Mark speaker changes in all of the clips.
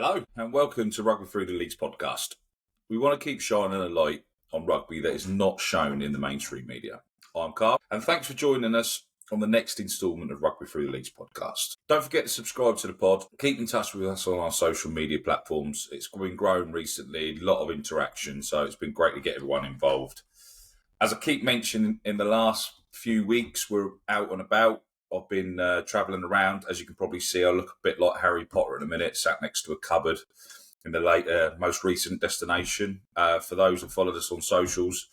Speaker 1: Hello and welcome to Rugby Through the Leagues podcast. We want to keep shining a light on rugby that is not shown in the mainstream media. I'm Carl and thanks for joining us on the next instalment of Rugby Through the Leagues podcast. Don't forget to subscribe to the pod. Keep in touch with us on our social media platforms. It's been growing recently, a lot of interaction, so it's been great to get everyone involved. As I keep mentioning, in the last few weeks, we're out and about. I've been travelling around. As you can probably see, I look a bit like Harry Potter in a minute, sat next to a cupboard in the most recent destination. For those who followed us on socials,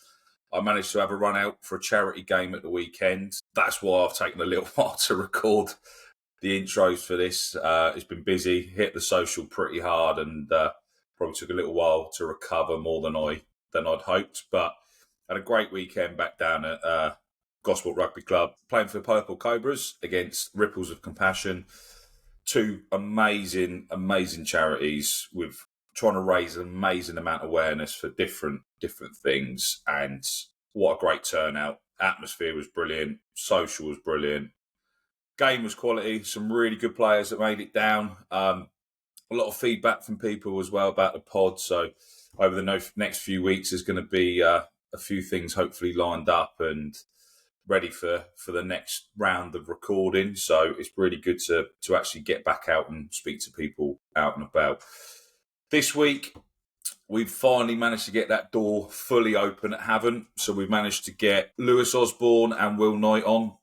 Speaker 1: I managed to have a run out for a charity game at the weekend. That's why I've taken a little while to record the intros for this. It's been busy, hit the social pretty hard, and probably took a little while to recover more than I'd hoped. But had a great weekend back down at Gosport Rugby Club, playing for the Purple Cobras against Ripples of Compassion. Two amazing charities with trying to raise an amazing amount of awareness for different things. And what a great turnout. Atmosphere was brilliant. Social was brilliant. Game was quality. Some really good players that made it down. A lot of feedback from people as well about the pod. So over the next few weeks, there's going to be a few things hopefully lined up and ready for the next round of recording. So it's really good to actually get back out and speak to people out and about. This week, we've finally managed to get that door fully open at Havant. So we've managed to get Lewis Osborne and Will Knight on.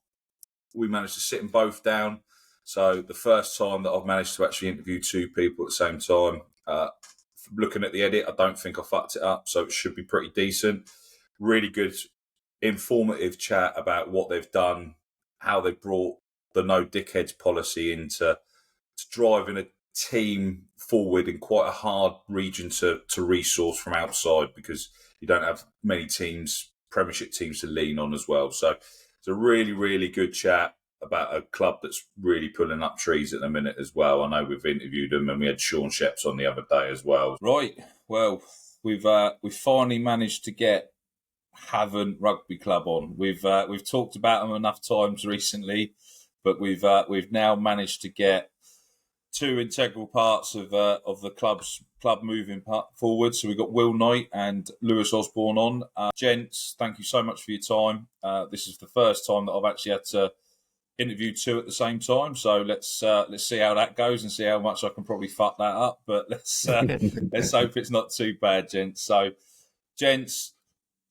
Speaker 1: We managed to sit them both down. So the first time that I've managed to actually interview two people at the same time. Looking at the edit, I don't think I fucked it up. So it should be pretty decent. Really good informative chat about what they've done, how they brought the no dickheads policy into driving a team forward in quite a hard region to resource from outside, because you don't have many teams, premiership teams to lean on as well. So it's a really, really good chat about a club that's really pulling up trees at the minute as well. I know we've interviewed them and we had Sean Sheps on the other day as well. Right, well, we've finally managed to get Havant Rugby Club on. We've talked about them enough times recently, but we've now managed to get two integral parts of the club moving forward. So we've got Will Knight and Lewis Osborne on. Gents, thank you so much for your time. This is the first time that I've actually had to interview two at the same time. So let's see how that goes and see how much I can probably fuck that up. But let's hope it's not too bad, gents. So, gents,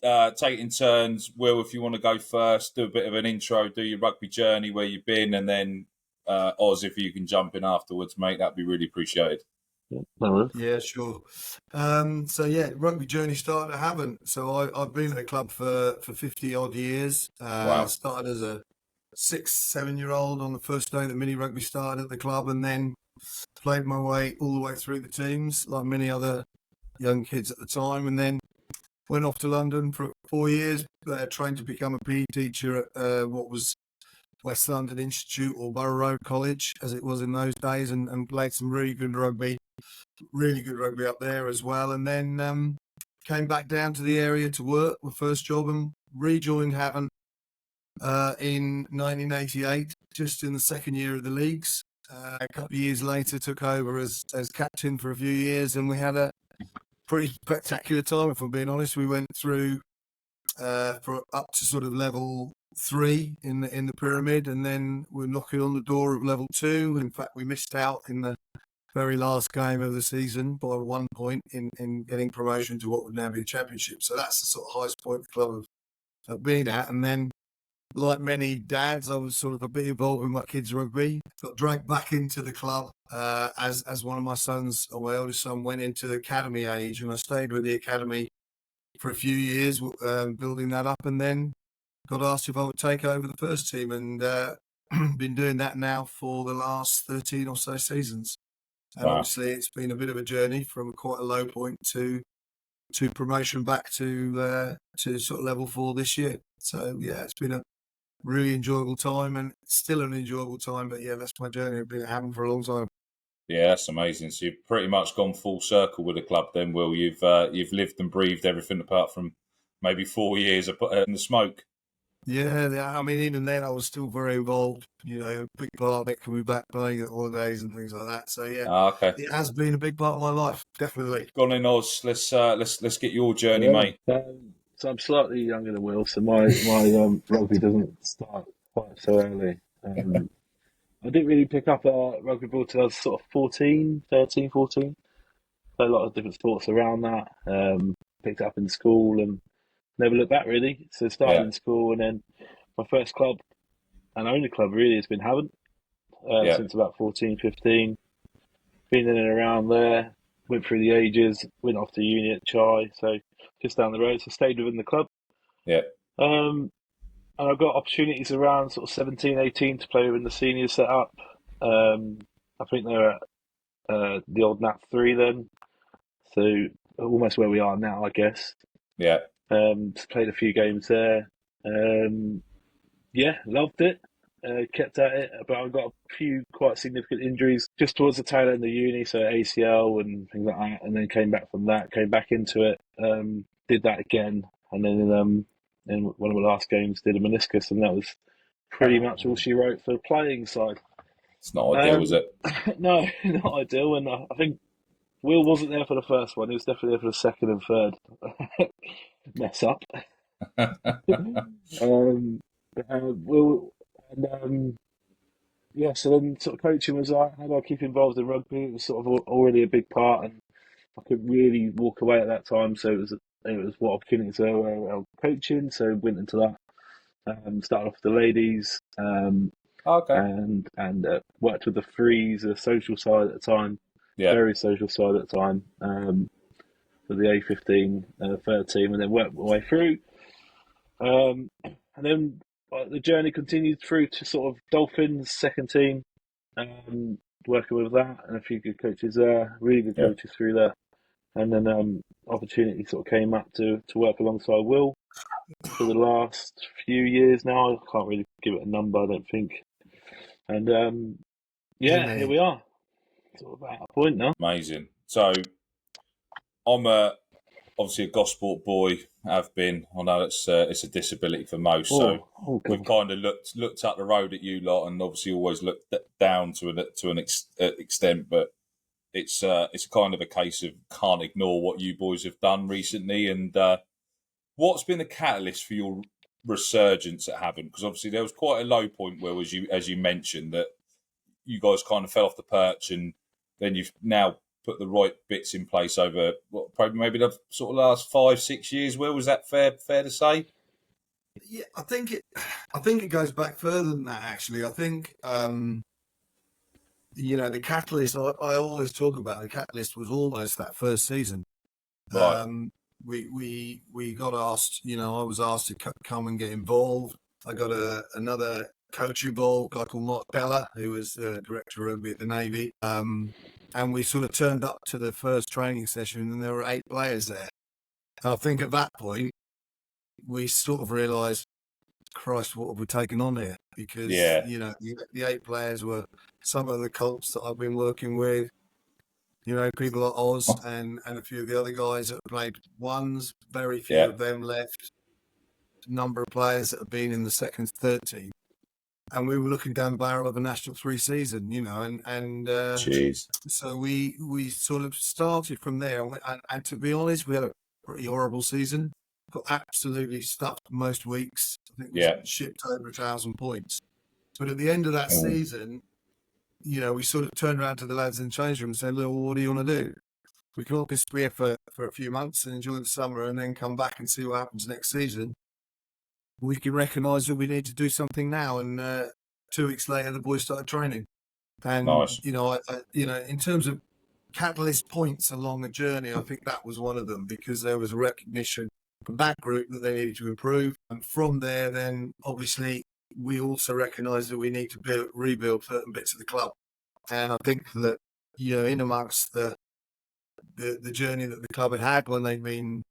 Speaker 1: take it in turns. Will, if you want to go first, do a bit of an intro, do your rugby journey, where you've been, and then Oz, if you can jump in afterwards, mate, that'd be really appreciated.
Speaker 2: Yeah, sure. Rugby journey started at Havant. So I've been at the club for 50 odd years.
Speaker 1: Wow.
Speaker 2: Started as a 6-7-year-old on the first day that mini rugby started at the club, and then played my way all the way through the teams, like many other young kids at the time, and then went off to London for 4 years, trained to become a PE teacher at what was West London Institute, or Borough Road College, as it was in those days, and played some really good rugby up there as well. And then came back down to the area to work, my first job, and rejoined Havant in 1988, just in the second year of the leagues. A couple of years later, took over as captain for a few years, and we had a pretty spectacular time, if I'm being honest. We went through for up to sort of level 3 in the pyramid, and then we're knocking on the door of level 2. In fact, we missed out in the very last game of the season by 1 point in getting promotion to what would now be a championship. So that's the sort of highest point the club have been at. And then, like many dads, I was sort of a bit involved in my kids' rugby. Got dragged back into the club as one of my sons, or my oldest son, went into the academy age, and I stayed with the academy for a few years, building that up, and then got asked if I would take over the first team, and been doing that now for the last 13 or so seasons. And
Speaker 1: Wow.
Speaker 2: Obviously, it's been a bit of a journey from quite a low point to promotion back to sort of level 4 this year. So yeah, it's been a really enjoyable time, and still an enjoyable time. But yeah, that's my journey. I've been at Havant for a long time.
Speaker 1: Yeah, that's amazing. So you've pretty much gone full circle with the club then, Will. You've lived and breathed everything apart from maybe 4 years in the smoke.
Speaker 2: Yeah. I mean, even then, I was still very involved. Big part of it coming back playing at holidays and things like that. So yeah,
Speaker 1: Okay.
Speaker 2: it has been a big part of my life, definitely.
Speaker 1: Gone in Oz. Let's get your journey,
Speaker 3: Yeah.
Speaker 1: mate.
Speaker 3: So I'm slightly younger than Will, so my rugby doesn't start quite so early. I didn't really pick up rugby ball till I was sort of 14, 13, 14. Played a lot of different sports around that. Picked it up in school and never looked back really. So started
Speaker 1: Yeah,
Speaker 3: in school and then my first club and only club really has been Havant
Speaker 1: yeah,
Speaker 3: since about 14, 15. Been in and around there. Went through the ages. Went off to uni at Chai, so just down the road. So stayed within the club.
Speaker 1: yeah,
Speaker 3: Um, and I've got opportunities around sort of 17, 18 to play in the senior setup. I think they're at the old Nat 3 then, so almost where we are now, I guess.
Speaker 1: yeah.
Speaker 3: Just played a few games there. Um, yeah, loved it. Kept at it, but I got a few quite significant injuries just towards the tail end of uni, so ACL and things like that, and then came back from that, came back into it, did that again, and then in one of my last games did a meniscus, and that was pretty much all she wrote for the playing side.
Speaker 1: It's not ideal, is
Speaker 3: Um,
Speaker 1: it?
Speaker 3: no, not ideal, and I think Will wasn't there for the first one. He was definitely there for the second and third mess up. Um, Will and yeah, so then sort of coaching was like, how do I keep involved in rugby? It was sort of already a big part, and I could really walk away at that time. So it was what opportunities there were coaching. So went into that. Started off with the ladies,
Speaker 1: Okay.
Speaker 3: and worked with the threes, the social side at the time,
Speaker 1: Yeah,
Speaker 3: very social side at the time, for the A15 third team, and then worked my way through. And then the journey continued through to sort of Dolphins second team, working with that and a few good coaches there, really good
Speaker 1: yeah,
Speaker 3: coaches through there. And then opportunity sort of came up to work alongside Will for the last few years now. I can't really give it a number, I don't think. And yeah, here
Speaker 2: Amen.
Speaker 3: we are, sort of at a point now.
Speaker 1: amazing. So I'm obviously a Gosport boy. Have been. I know it's a disability for most. So
Speaker 3: Oh
Speaker 1: we've
Speaker 3: God.
Speaker 1: kind of looked up the road at you lot, and obviously always looked down to an extent. But it's a kind of a case of can't ignore what you boys have done recently. And what's been the catalyst for your resurgence at Havant? Because obviously there was quite a low point where, as you mentioned, that you guys kind of fell off the perch, and then you've now put the right bits in place over probably maybe the sort of last 5-6 years. Where was that fair to say?
Speaker 2: Yeah, I think it goes back further than that. Actually, I think the catalyst. I always talk about the catalyst was almost that first season.
Speaker 1: Right.
Speaker 2: We got asked. I was asked to come and get involved. I got another coach involved, a guy called Mark Bella, who was the director of rugby at the Navy. And we sort of turned up to the first training session, and there were 8 players there. And I think at that point we sort of realised, Christ, what have we taken on here? Because
Speaker 1: Yeah.
Speaker 2: the 8 players were some of the Colts that I've been working with. People like Oz and a few of the other guys that have played ones. Very few
Speaker 1: Yeah.
Speaker 2: of them left. A number of players that have been in the second, third team, and we were looking down the barrel of a National 3 season. And
Speaker 1: Jeez.
Speaker 2: so we sort of started from there. And to be honest, we had a pretty horrible season. Got absolutely stuffed most weeks. I think we
Speaker 1: Yeah.
Speaker 2: shipped over 1,000 points. But at the end of that season, we sort of turned around to the lads in the change room and said, look, what do you want to do? We can all disappear for a few months and enjoy the summer and then come back and see what happens next season. We can recognise that we need to do something now. And 2 weeks later, the boys started training. And,
Speaker 1: Nice.
Speaker 2: in terms of catalyst points along the journey, I think that was one of them, because there was a recognition from that group that they needed to improve. And from there, then obviously we also recognise that we need to rebuild certain bits of the club. And I think that, in amongst the journey that the club had when they've been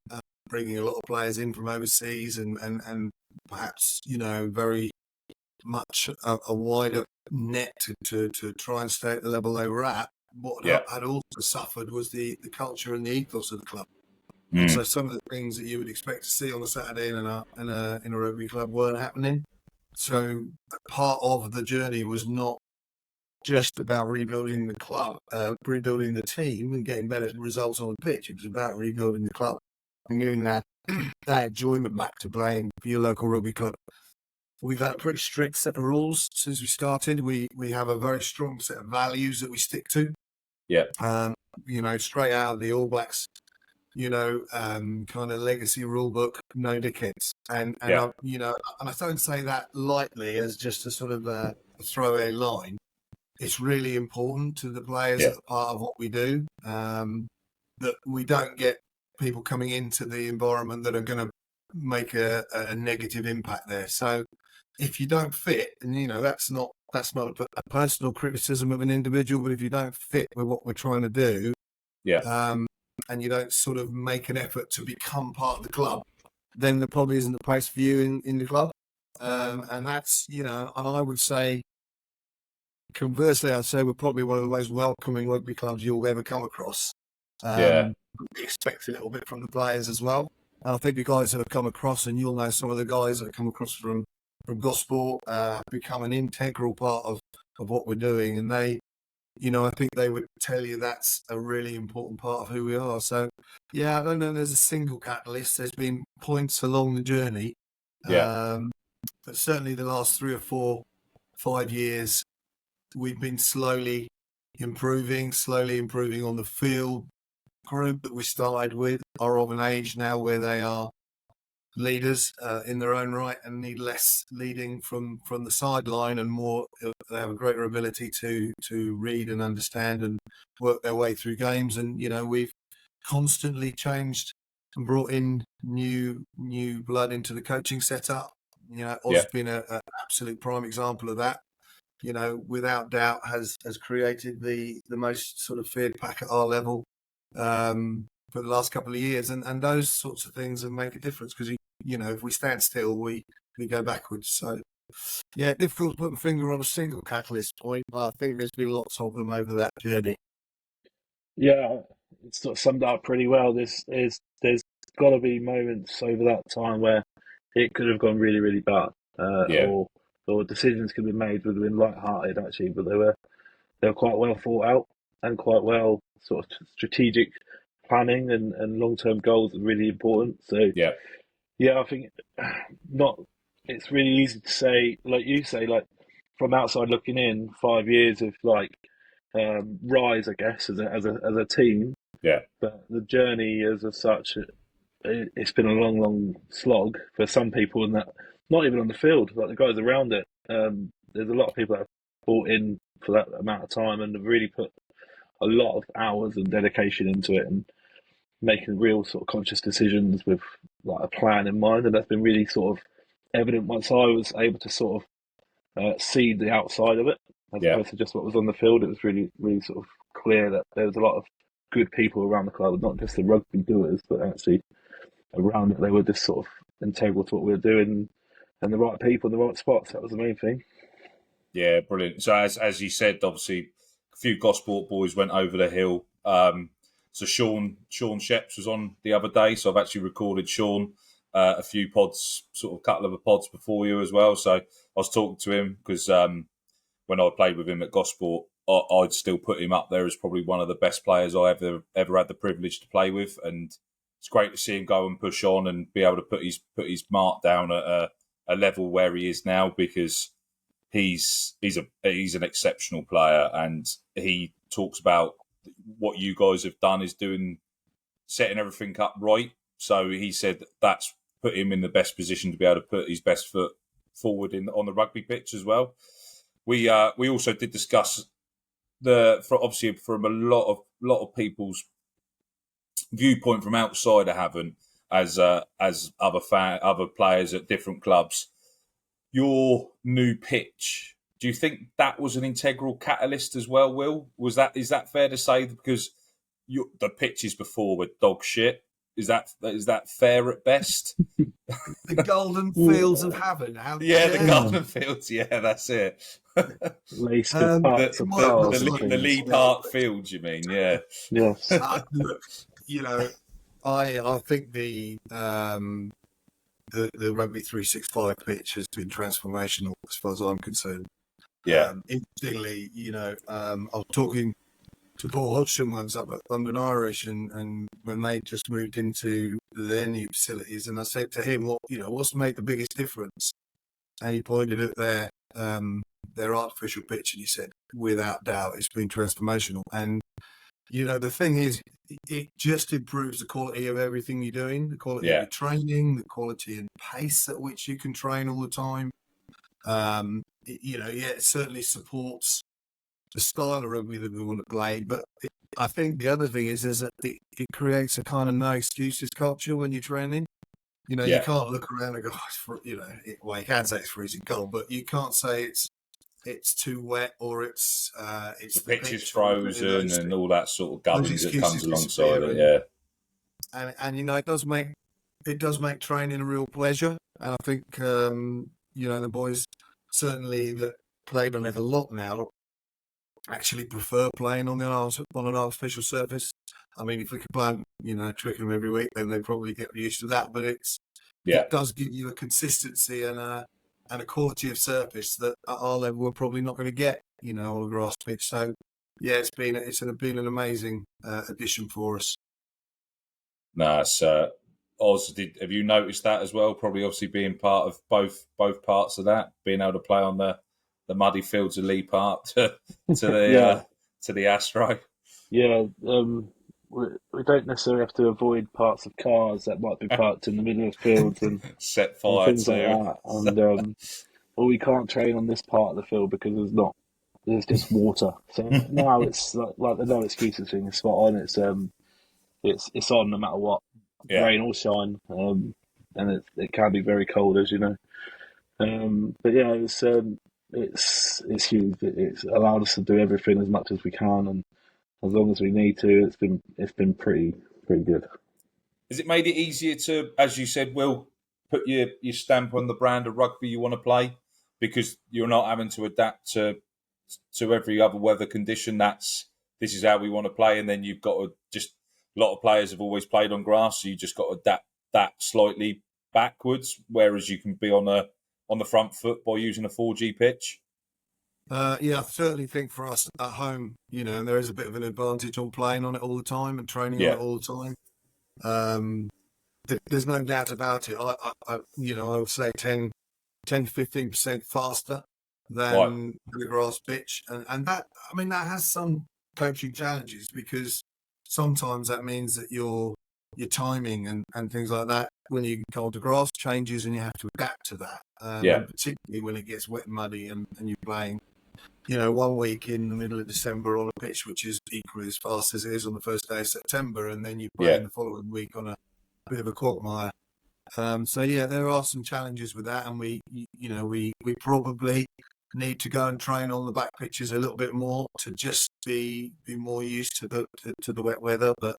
Speaker 2: bringing a lot of players in from overseas and perhaps, very much a wider net to try and stay at the level they were at. What
Speaker 1: Yeah.
Speaker 2: had also suffered was the culture and the ethos of the club. And so some of the things that you would expect to see on a Saturday in a rugby club weren't happening. So part of the journey was not just about rebuilding the club, rebuilding the team and getting better results on the pitch. It was about rebuilding the club and getting that enjoyment back to playing for your local rugby club. We've had a pretty strict set of rules since we started. We have a very strong set of values that we stick to.
Speaker 1: Yeah.
Speaker 2: Straight out of the All Blacks, kind of legacy rule book, no dickheads. And I don't say that lightly as just a sort of a throwaway line. It's really important to the players that are part of what we do, that we don't get people coming into the environment that are going to make a negative impact there. So if you don't fit, and that's not a personal criticism of an individual, but if you don't fit with what we're trying to do, and you don't sort of make an effort to become part of the club, then there probably isn't a place for you in the club. And that's, and I would say, conversely, I'd say we're probably one of the most welcoming rugby clubs you'll ever come across. We expect a little bit from the players as well. And I think the guys that have come across, and you'll know some of the guys that have come across from Gosport, become an integral part of what we're doing. And they, I think they would tell you that's a really important part of who we are. So, I don't know there's a single catalyst. There's been points along the journey. But certainly the last 3 or 4, 5 years, we've been slowly improving on the field. Group that we started with are of an age now where they are leaders in their own right and need less leading from the sideline and more. They have a greater ability to read and understand and work their way through games. And we've constantly changed and brought in new blood into the coaching setup. Oz's been an absolute prime example of that. Without doubt has created the most sort of feared pack at our level for the last couple of years, and those sorts of things that make a difference because if we stand still, we go backwards. So difficult to put a finger on a single catalyst point, but I think there's been lots of them over that journey.
Speaker 3: Yeah, it's sort of summed up pretty well. There's got to be moments over that time where it could have gone really, really bad, or decisions could be made would have been light-hearted actually, but they were quite well thought out and quite well sort of strategic planning and long-term goals are really important. So I think it's really easy to say, like you say, like from outside looking in, 5 years of like rise, I guess, as a team.
Speaker 1: Yeah.
Speaker 3: But the journey as such, it's been a long, long slog for some people, and that not even on the field, like the guys around it. There's a lot of people that have bought in for that amount of time and have really put a lot of hours and dedication into it and making real sort of conscious decisions with like a plan in mind. And that's been really sort of evident once I was able to sort of see the outside of it as opposed to just what was on the field. It was really, really sort of clear that there was a lot of good people around the club, not just the rugby doers, but actually around it. They were just sort of integral to what we were doing and the right people in the right spots. That was the main thing.
Speaker 1: Yeah, brilliant. So as you said, obviously a few Gosport boys went over the hill. So Sean Sheps was on the other day, so I've actually recorded Sean a few pods, sort of a couple of the pods before you as well. So I was talking to him because when I played with him at Gosport, I'd still put him up there as probably one of the best players I ever had the privilege to play with, and it's great to see him go and push on and be able to put his mark down at a level where he is now, because he's an exceptional player, and he talks about what you guys have done is setting everything up right. So he said that's put him in the best position to be able to put his best foot forward on the rugby pitch as well. We also did discuss obviously from a lot of people's viewpoint from outside of Havant as other players at different clubs. Your new pitch, do you think that was an integral catalyst as well, Will? Is that fair to say? Because the pitches before were dog shit. Is that fair at best?
Speaker 2: The golden fields of Havant.
Speaker 1: The golden fields. Yeah, that's it.
Speaker 3: Laced with parts of
Speaker 1: the Lee Park fields, you mean? Yeah.
Speaker 3: Yes.
Speaker 2: Look, I think the Rugby 365 pitch has been transformational as far as I'm concerned.
Speaker 1: Yeah,
Speaker 2: Interestingly, I was talking to Paul Hodgson once up at London Irish, and when they just moved into their new facilities, and I said to him, what's made the biggest difference? And he pointed at their artificial pitch, and he said, without doubt, it's been transformational. And the thing is, it just improves the quality of everything you're doing, the quality of
Speaker 1: yeah.
Speaker 2: your training, the quality and pace at which you can train all the time. It certainly supports the style of rugby that we want to play. But I think the other thing is that it creates a kind of no excuses culture when you're training. You
Speaker 1: Yeah.
Speaker 2: can't look around and go, you can say it's freezing cold, but you can't say it's too wet or it's
Speaker 1: The
Speaker 2: the
Speaker 1: pitch is
Speaker 2: pitch or
Speaker 1: frozen and all that sort of
Speaker 2: those
Speaker 1: gubbins that comes
Speaker 2: excuses
Speaker 1: alongside
Speaker 2: disappear.
Speaker 1: it. Yeah.
Speaker 2: And it does make training a real pleasure. And I think the boys certainly that played on it a lot now actually prefer playing on an artificial surface. I mean, if we could play on, Twickenham every week, then they'd probably get used to that. But
Speaker 1: Yeah.
Speaker 2: it does give you a consistency and a quality of surface that at our level we're probably not going to get, on a grass pitch. So yeah, it's been an amazing addition for us.
Speaker 1: No, it's Oz. Have you noticed that as well? Probably, obviously, being part of both parts of that, being able to play on the muddy fields of Lee Park to the
Speaker 3: Yeah.
Speaker 1: to the Astro.
Speaker 3: Yeah, we don't necessarily have to avoid parts of cars that might be parked in the middle of fields
Speaker 1: Set
Speaker 3: and
Speaker 1: fire
Speaker 3: things like
Speaker 1: to.
Speaker 3: that. And well, we can't train on this part of the field because there's just water. So now it's like the no excuses thing is spot on. It's on no matter what,
Speaker 1: Yeah.
Speaker 3: rain or shine. And it can be very cold, as you know. But yeah, it's huge. It's allowed us to do everything as much as we can, and as long as we need to. It's been pretty good.
Speaker 1: Has it made it easier to, as you said, Will, put your stamp on the brand of rugby you want to play, because you're not having to adapt to every other weather condition? This is how we want to play, and then you've got to just, a lot of players have always played on grass, so you just got to adapt that slightly backwards, whereas you can be on the front foot by using a 4G pitch.
Speaker 2: I certainly think for us at home, there is a bit of an advantage on playing on it all the time and training on it all the time. There's no doubt about it. I would say 10 to 15% faster than the grass pitch, and that has some coaching challenges, because sometimes that means that your timing and things like that when you go to grass changes, and you have to adapt to that. And particularly when it gets wet and muddy, and you're playing, 1 week in the middle of December on a pitch which is equally as fast as it is on the first day of September, and then you play in the following week on a bit of a quagmire. So yeah, there are some challenges with that, and we probably need to go and train on the back pitches a little bit more to just be more used to the wet weather. But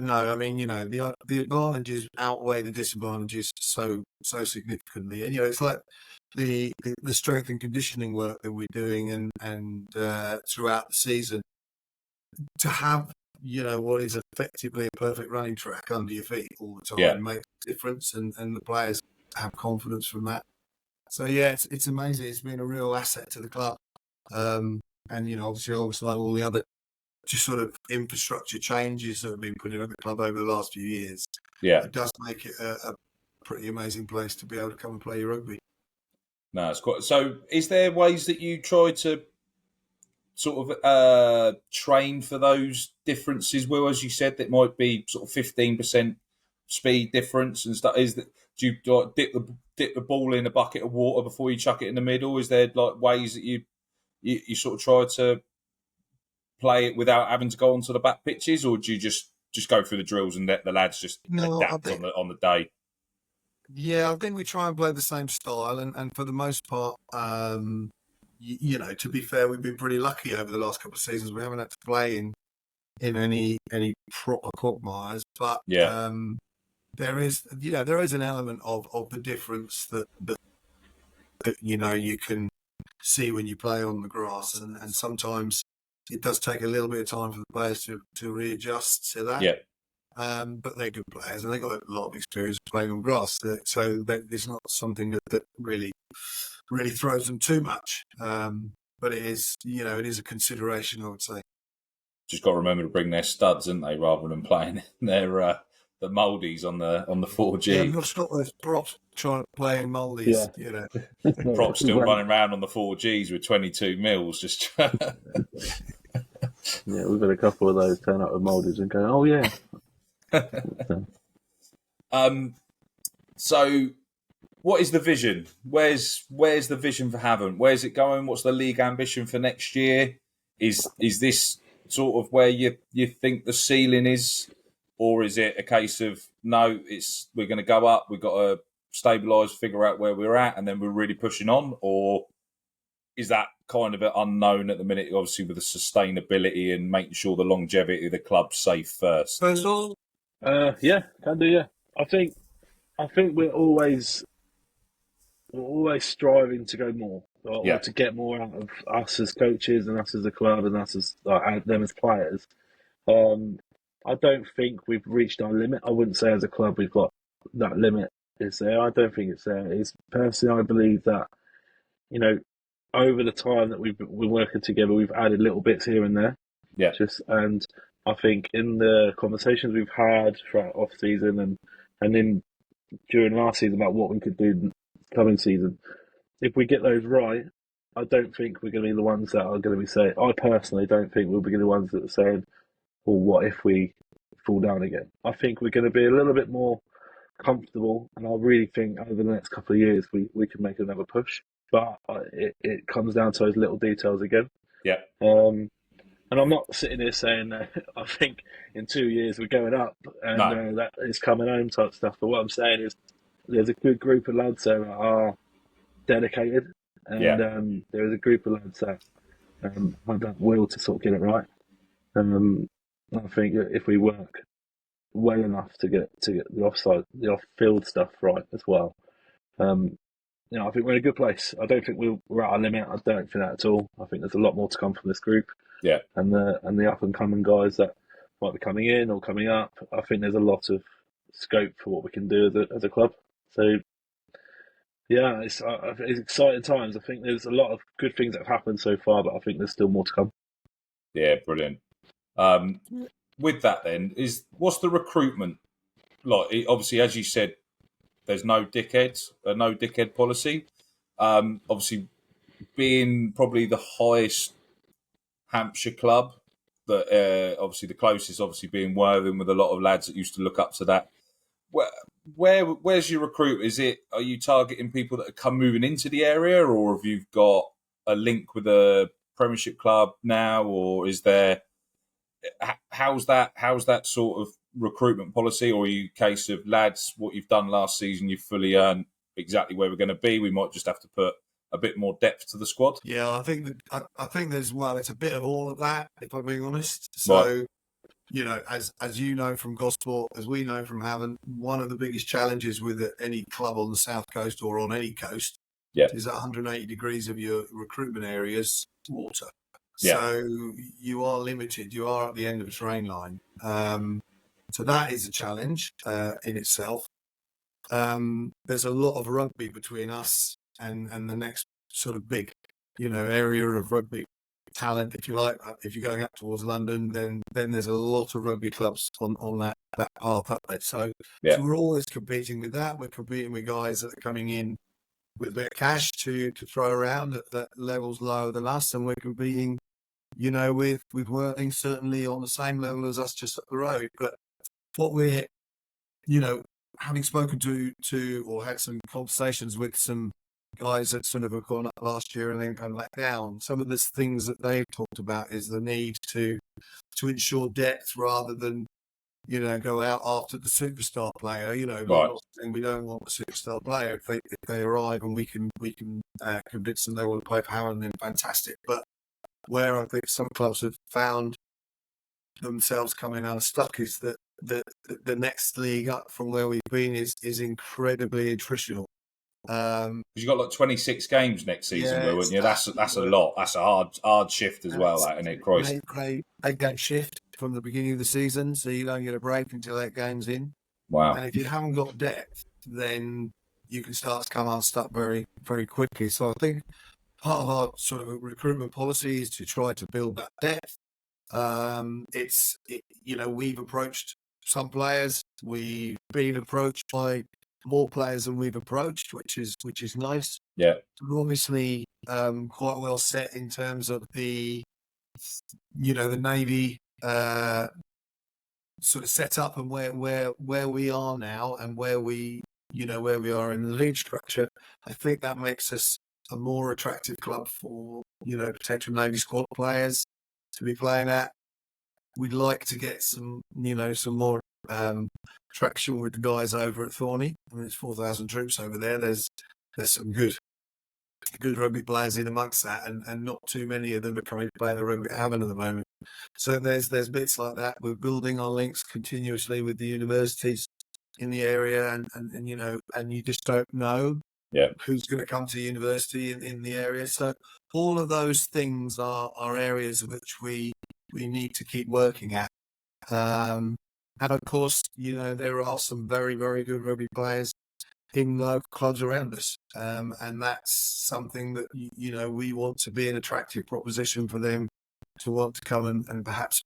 Speaker 2: no, the advantages outweigh the disadvantages so significantly, and it's like the strength and conditioning work that we're doing and throughout the season, to have what is effectively a perfect running track under your feet all the time makes a difference, and the players have confidence from that. So yeah, it's amazing. It's been a real asset to the club, and obviously like all the other just sort of infrastructure changes that have been put in at the club over the last few years. It does make it a pretty amazing place to be able to come and play your rugby.
Speaker 1: No, it's quite. So, is there ways that you try to sort of train for those differences? Will, as you said, that might be sort of 15% speed difference and stuff. Do you like dip the ball in a bucket of water before you chuck it in the middle? Is there like ways that you sort of try to play it without having to go onto the back pitches, or do you just go through the drills and let the lads just adapt on the day?
Speaker 2: Yeah, I think we try and play the same style, and for the most part, to be fair, we've been pretty lucky over the last couple of seasons. We haven't had to play in any proper quagmires, but there is an element of the difference that you can see when you play on the grass, and sometimes it does take a little bit of time for the players to readjust to that. But they're good players and they've got a lot of experience playing on grass. So it's not something that really throws them too much. But it is, it is a consideration, I would say.
Speaker 1: Just got to remember to bring their studs, haven't they, rather than playing their the mouldies on the 4G.
Speaker 2: Yeah, we've got those props trying to play in mouldies.
Speaker 3: Yeah.
Speaker 1: Props still running around on the 4Gs with 22 mils. Just
Speaker 3: yeah, we've had a couple of those turn up with mouldies and go, oh yeah.
Speaker 1: So, what is the vision? Where's the vision for Havant? Where's it going? What's the league ambition for next year? Is this sort of where you think the ceiling is, or is it a case of no? We're going to go up. We've got to stabilise, figure out where we're at, and then we're really pushing on, or is that kind of an unknown at the minute? Obviously, with the sustainability and making sure the longevity of the club's safe first.
Speaker 2: First of all,
Speaker 3: yeah, can do. Yeah, I think we're always striving to go more, or to get more out of us as coaches and us as a club and us as them as players. I don't think we've reached our limit. I wouldn't say as a club we've got that limit is there. I don't think it's there. It's personally, I believe that over the time that we've been working together, we've added little bits here and there.
Speaker 1: Yeah.
Speaker 3: And I think in the conversations we've had throughout off season and in during last season about what we could do coming season, if we get those right, I don't think we're going to be the ones that are going to be saying. I personally don't think we'll be the ones that are saying, "Well, what if we fall down again?" I think we're going to be a little bit more comfortable, and I really think over the next couple of years we can make another push. But it comes down to those little details again.
Speaker 1: Yeah.
Speaker 3: And I'm not sitting here saying I think in 2 years we're going up and that is coming home type stuff. But what I'm saying is there's a good group of lads there that are dedicated, and there is a group of lads that have that will to sort of get it right. I think if we work well enough to get the off-field stuff right as well, I think we're in a good place. I don't think we're at our limit. I don't think that at all. I think there's a lot more to come from this group.
Speaker 1: Yeah.
Speaker 3: And the up and coming guys that might be coming in or coming up. I think there's a lot of scope for what we can do as a club. So yeah, it's exciting times. I think there's a lot of good things that have happened so far, but I think there's still more to come.
Speaker 1: Yeah, brilliant. With that, then, what's the recruitment like? Obviously, as you said, there's no dickhead policy. Obviously, being probably the highest Hampshire club, that obviously the closest, obviously being Worthing, with a lot of lads that used to look up to that. Where's your recruit? Are you targeting people that are moving into the area, or have you got a link with a Premiership club now, or is there? How's that sort of recruitment policy, or are you a case of lads, what you've done last season, you've fully earned exactly where we're going to be? We might just have to put a bit more depth to the squad.
Speaker 2: Yeah, I think there's it's a bit of all of that, if I'm being honest. So, right. As you know from Gosport, as we know from Havant, one of the biggest challenges with any club on the south coast or on any coast is at 180 degrees of your recruitment areas, water. Yeah. So you are limited. You are at the end of a train line. So that is a challenge in itself. There's a lot of rugby between us and the next sort of big, area of rugby talent, if you like. If you're going up towards London, then there's a lot of rugby clubs on that path up there. So we're always competing with that. We're competing with guys that are coming in with a bit of cash to throw around at levels lower than us, and we're competing, with Worthing certainly on the same level as us just up the road. But what we're, having spoken to or had some conversations with some guys that sort of have gone up last year and then come back down, some of the things that they've talked about is the need to ensure depth rather than, go out after the superstar player. Right. And we don't want a superstar player. If they arrive and we can convince them they want to play for Havant, then fantastic. But where I think some clubs have found themselves coming unstuck is that the next league up from where we've been is incredibly attritional.
Speaker 1: You've got like 26 games next season, wouldn't you? That's a lot. That's a hard shift as well, isn't it, Christ?
Speaker 2: They that shift. from the beginning of the season, so you don't get a break until that game's in.
Speaker 1: Wow.
Speaker 2: And if you haven't got depth, then you can start to come unstuck very, very quickly. So I think part of our sort of recruitment policy is to try to build that depth. We've approached some players. We've been approached by more players than we've approached, which is nice.
Speaker 1: Yeah.
Speaker 2: We're obviously quite well set in terms of the Navy sort of set up and where we are now and where we are in the league structure. I think that makes us a more attractive club for potential Navy squad players to be playing at. We'd like to get some more traction with the guys over at Thorney. I mean, it's 4,000 troops over there. There's some good rugby players in amongst that, and not too many of them are coming to play the rugby at Havant at the moment. So there's bits like that. We're building our links continuously with the universities in the area, and you just don't know who's going to come to university in the area. So all of those things are areas which we need to keep working at. And of course, there are some very, very good rugby players in local clubs around us. And that's something that, we want to be an attractive proposition for them to want to come and perhaps,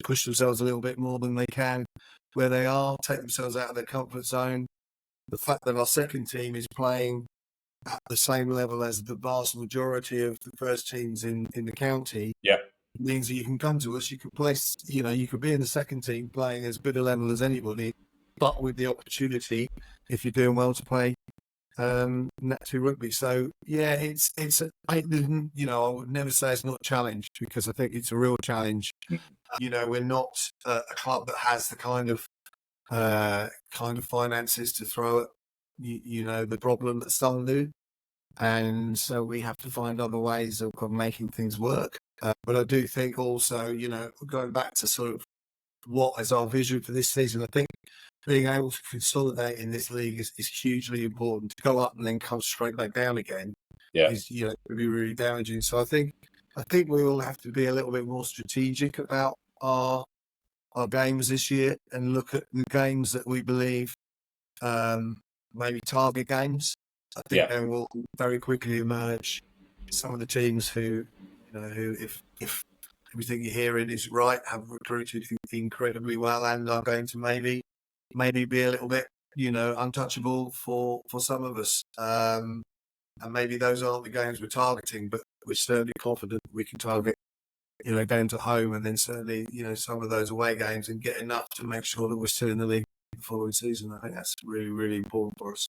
Speaker 2: push themselves a little bit more than they can where they are, take themselves out of their comfort zone. The fact that our second team is playing at the same level as the vast majority of the first teams in the county means that you can come to us, you could place, you could be in the second team playing as good a level as anybody, but with the opportunity, if you're doing well, to play Nat 2 rugby. So I would never say it's not a challenge, because I think it's a real challenge. We're not a club that has the kind of finances to throw at the problem that some do, and so we have to find other ways of making things work. But I do think also, going back to sort of what is our vision for this season, I think being able to consolidate in this league is hugely important. To go up and then come straight back down again is, could be really damaging. So I think we will have to be a little bit more strategic about our games this year and look at the games that we believe maybe target games. I think there will very quickly emerge some of the teams who if everything you're hearing is right, have recruited incredibly well and are going to maybe be a little bit, untouchable for some of us. And maybe those aren't the games we're targeting, but we're certainly confident we can target, going to home, and then certainly, some of those away games, and get enough to make sure that we're still in the league the following season. I think that's really, really important for us.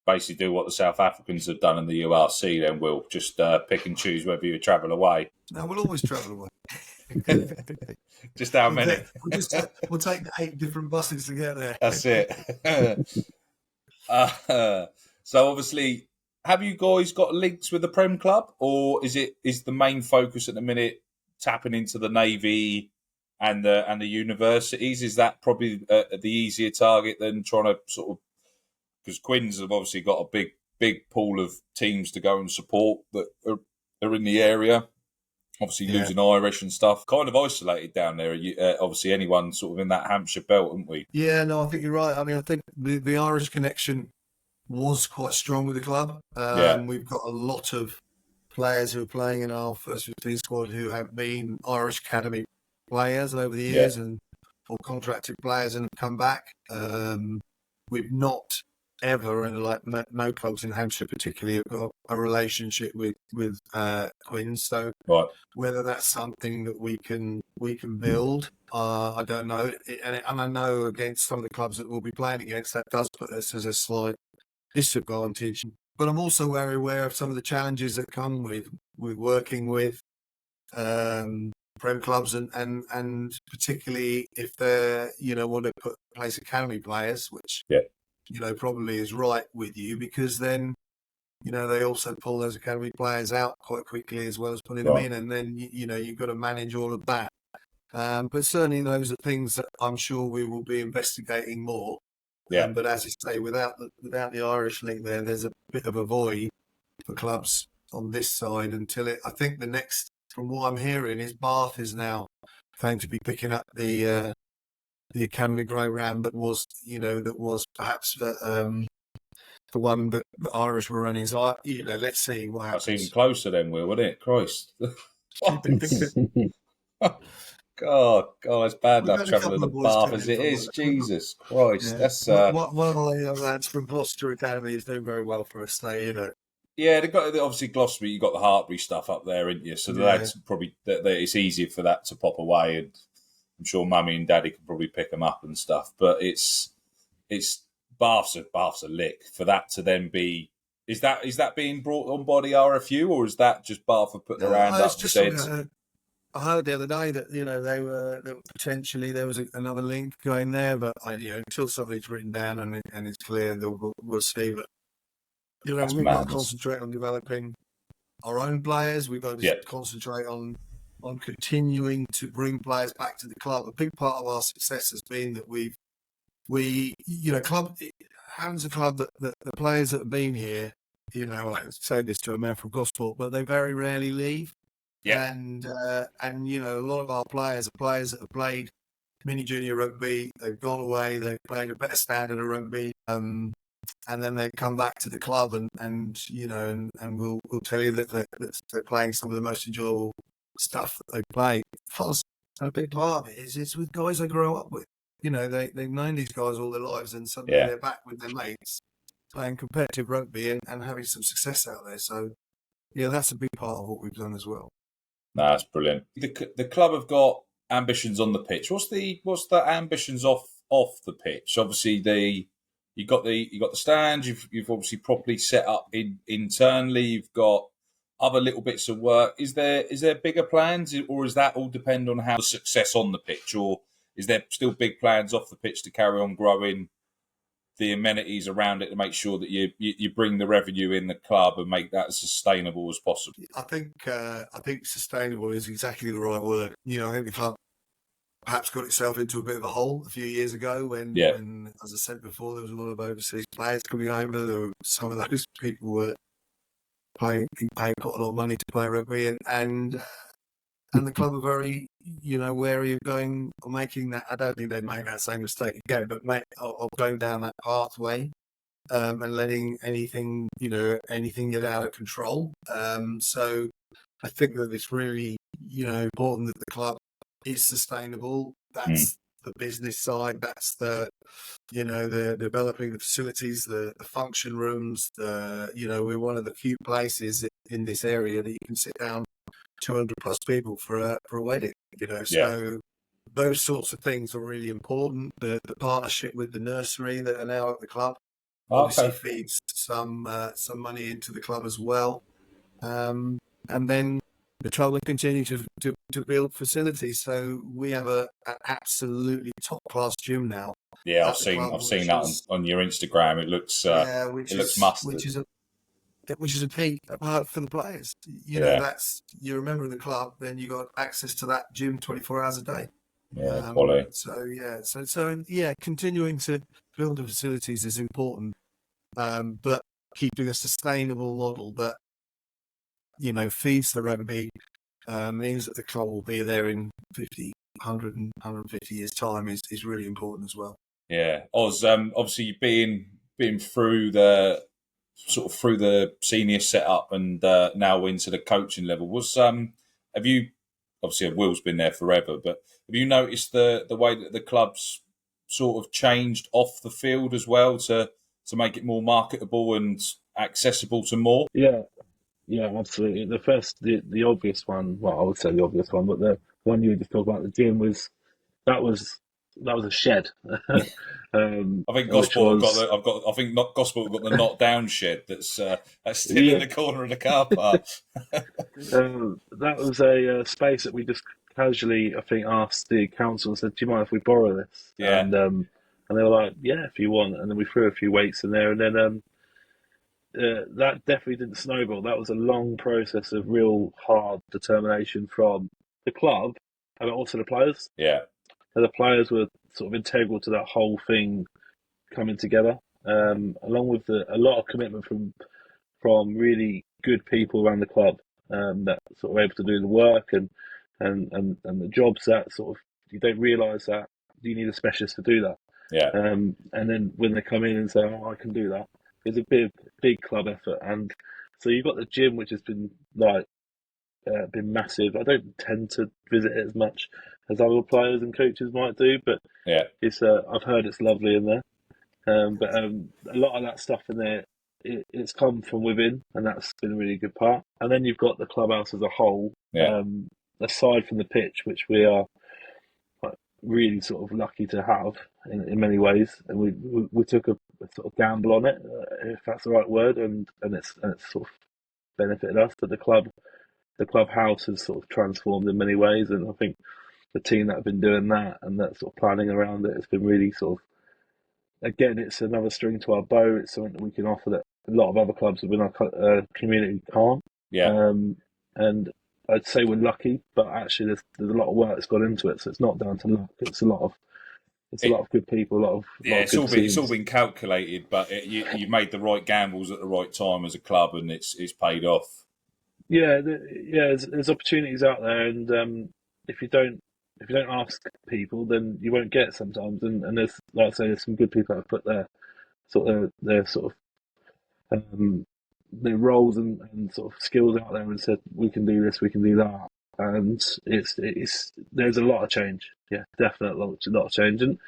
Speaker 1: Basically do what the South Africans have done in the URC, then we'll just pick and choose whether you travel away.
Speaker 2: No, we'll always travel away.
Speaker 1: Just how many?
Speaker 2: We'll take 8 different buses to get there.
Speaker 1: That's it. So obviously, have you guys got links with the Prem Club, or is the main focus at the minute tapping into the Navy and the universities? Is that probably the easier target than trying to sort of, because Quins have obviously got a big pool of teams to go and support that are in the area. Obviously losing Irish and stuff, kind of isolated down there. Obviously, anyone sort of in that Hampshire belt, haven't we?
Speaker 2: Yeah, no, I think you're right. I mean, I think the Irish connection was quite strong with the club. We've got a lot of players who are playing in our first 15 squad who have been Irish Academy players over the years or contracted players and have come back. We've not ever, and like no clubs in Hampshire particularly, have got a relationship with Quins. So whether that's something that we can build, I don't know. And I know against some of the clubs that we'll be playing against, that does put us as a slight disadvantage. But I'm also very aware of some of the challenges that come with working with Prem clubs, and particularly if they're want to place academy players, which probably is right with you, because then they also pull those academy players out quite quickly as well as putting them in, and then you've got to manage all of that. But certainly those are things that I'm sure we will be investigating more. But as you say, without the Irish link there's a bit of a void for clubs on this side until I think the next, from what I'm hearing, is Bath is now claim to be picking up the academy program that was perhaps the one that the Irish were running. So let's see what happens.
Speaker 1: That's even closer then, Will, wouldn't it? Christ. God, it's bad enough travelling the Bath as it is. Jesus Christ, that's
Speaker 2: one of the lads from Gloucester Academy is doing very well for us. So
Speaker 1: yeah, they've got obviously Gloucester. You got the Hartbury stuff up there, ain't you? So that's probably that it's easier for that to pop away, and I'm sure Mummy and Daddy can probably pick them up and stuff. But it's Bath's a lick for that to then be. Is that being brought on by the RFU, or is that just Bath have put their hand up and said?
Speaker 2: I heard the other day that they were potentially there was another link going there, but until something's written down and it's clear, we'll see. But we've got to concentrate on developing our own players. We've got to concentrate on continuing to bring players back to the club. A big part of our success has been that Havant's a club that the players that have been here. I say this to a man from Gosport, but they very rarely leave.
Speaker 1: Yeah,
Speaker 2: and a lot of our players are players that have played mini junior rugby. They've gone away. They've played a better standard of rugby, and then they come back to the club and we'll tell you that they're playing some of the most enjoyable stuff that they play. Plus, a big part of it is it's with guys they grow up with. They've known these guys all their lives, and suddenly they're back with their mates playing competitive rugby and having some success out there. So, that's a big part of what we've done as well.
Speaker 1: No, that's brilliant. The club have got ambitions on the pitch. What's the ambitions off the pitch? Obviously, you got the stand. You've obviously properly set up internally. You've got other little bits of work. Is there bigger plans, or is that all depend on how the success on the pitch, or is there still big plans off the pitch to carry on growing the amenities around it to make sure that you bring the revenue in the club and make that as sustainable as possible?
Speaker 2: I think sustainable is exactly the right word. I think the club perhaps got itself into a bit of a hole a few years ago when, as I said before, there was a lot of overseas players coming over. Some of those people were paying quite a lot of money to play rugby, and the club are very, wary of going or making that. I don't think they'd make that same mistake again, but of going down that pathway and letting anything get out of control. So I think that it's really, important that the club is sustainable. That's the business side. That's the developing the facilities, the function rooms. We're one of the few places in this area that you can sit down 200 plus people for a wedding, so those sorts of things are really important. The partnership with the nursery that are now at the club obviously feeds some money into the club as well, and then the club will continue to build facilities. So we have an absolutely top class gym now.
Speaker 1: Yeah, I've seen that on your Instagram. It looks mustard.
Speaker 2: Which is a key part for the players. That's you remember the club, then you got access to that gym 24 hours a day.
Speaker 1: Yeah, quality.
Speaker 2: So continuing to build the facilities is important, but keeping a sustainable model that feeds the rugby means that the club will be there in 50, 100 and 150 years' time is really important as well.
Speaker 1: Yeah, Oz. Obviously, being through the senior setup and now into the coaching level, have you? Obviously, Will's been there forever, but have you noticed the way that the club's sort of changed off the field as well to make it more marketable and accessible to more?
Speaker 3: Yeah, absolutely. The obvious one. Well, I would say the obvious one, but the one you were just talking about, the gym that was a shed.
Speaker 1: I think Gosport I think Gosport got the knocked down shed that's still in the corner of the car park.
Speaker 3: That was a space that we just casually, I think, asked the council and said, "Do you mind if we borrow this?"
Speaker 1: Yeah.
Speaker 3: And they were like, "Yeah, if you want." And then we threw a few weights in there, and then that definitely didn't snowball. That was a long process of real hard determination from the club and also the players.
Speaker 1: Yeah.
Speaker 3: And the players were sort of integral to that whole thing coming together, along with a lot of commitment from really good people around the club that sort of able to do the work and and the jobs that sort of you don't realise that you need a specialist to do that.
Speaker 1: Yeah.
Speaker 3: And then when they come in and say, "Oh, I can do that," it's a big club effort. And so you've got the gym, which has been been massive. I don't tend to visit it as much as other players and coaches might do, but
Speaker 1: Yeah.
Speaker 3: it's I've heard it's lovely in there. But a lot of that stuff in there, it's come from within, and that's been a really good part. And then you've got the clubhouse as a whole,
Speaker 1: Yeah.
Speaker 3: aside from the pitch, which we are really sort of lucky to have in many ways. And we took a sort of gamble on it, if that's the right word, and it's sort of benefited us. But the clubhouse has sort of transformed in many ways, and I think the team that have been doing that and that sort of planning around it has been really sort of, again, it's another string to our bow. It's something that we can offer that a lot of other clubs within our community can't.
Speaker 1: Yeah.
Speaker 3: And I'd say we're lucky, but actually there's a lot of work that's gone into it. So it's not down to luck. It's a lot of good people, a lot of
Speaker 1: It's
Speaker 3: good
Speaker 1: all
Speaker 3: teams.
Speaker 1: been calculated, but you made the right gambles at the right time as a club, and it's paid off.
Speaker 3: Yeah, there's opportunities out there, and if you don't ask people, then you won't get sometimes. And there's, like I say, there's some good people that have put their sort of their roles and sort of skills out there and said, we can do this, we can do that, and it's there's a lot of change. Yeah, definitely a lot of change. And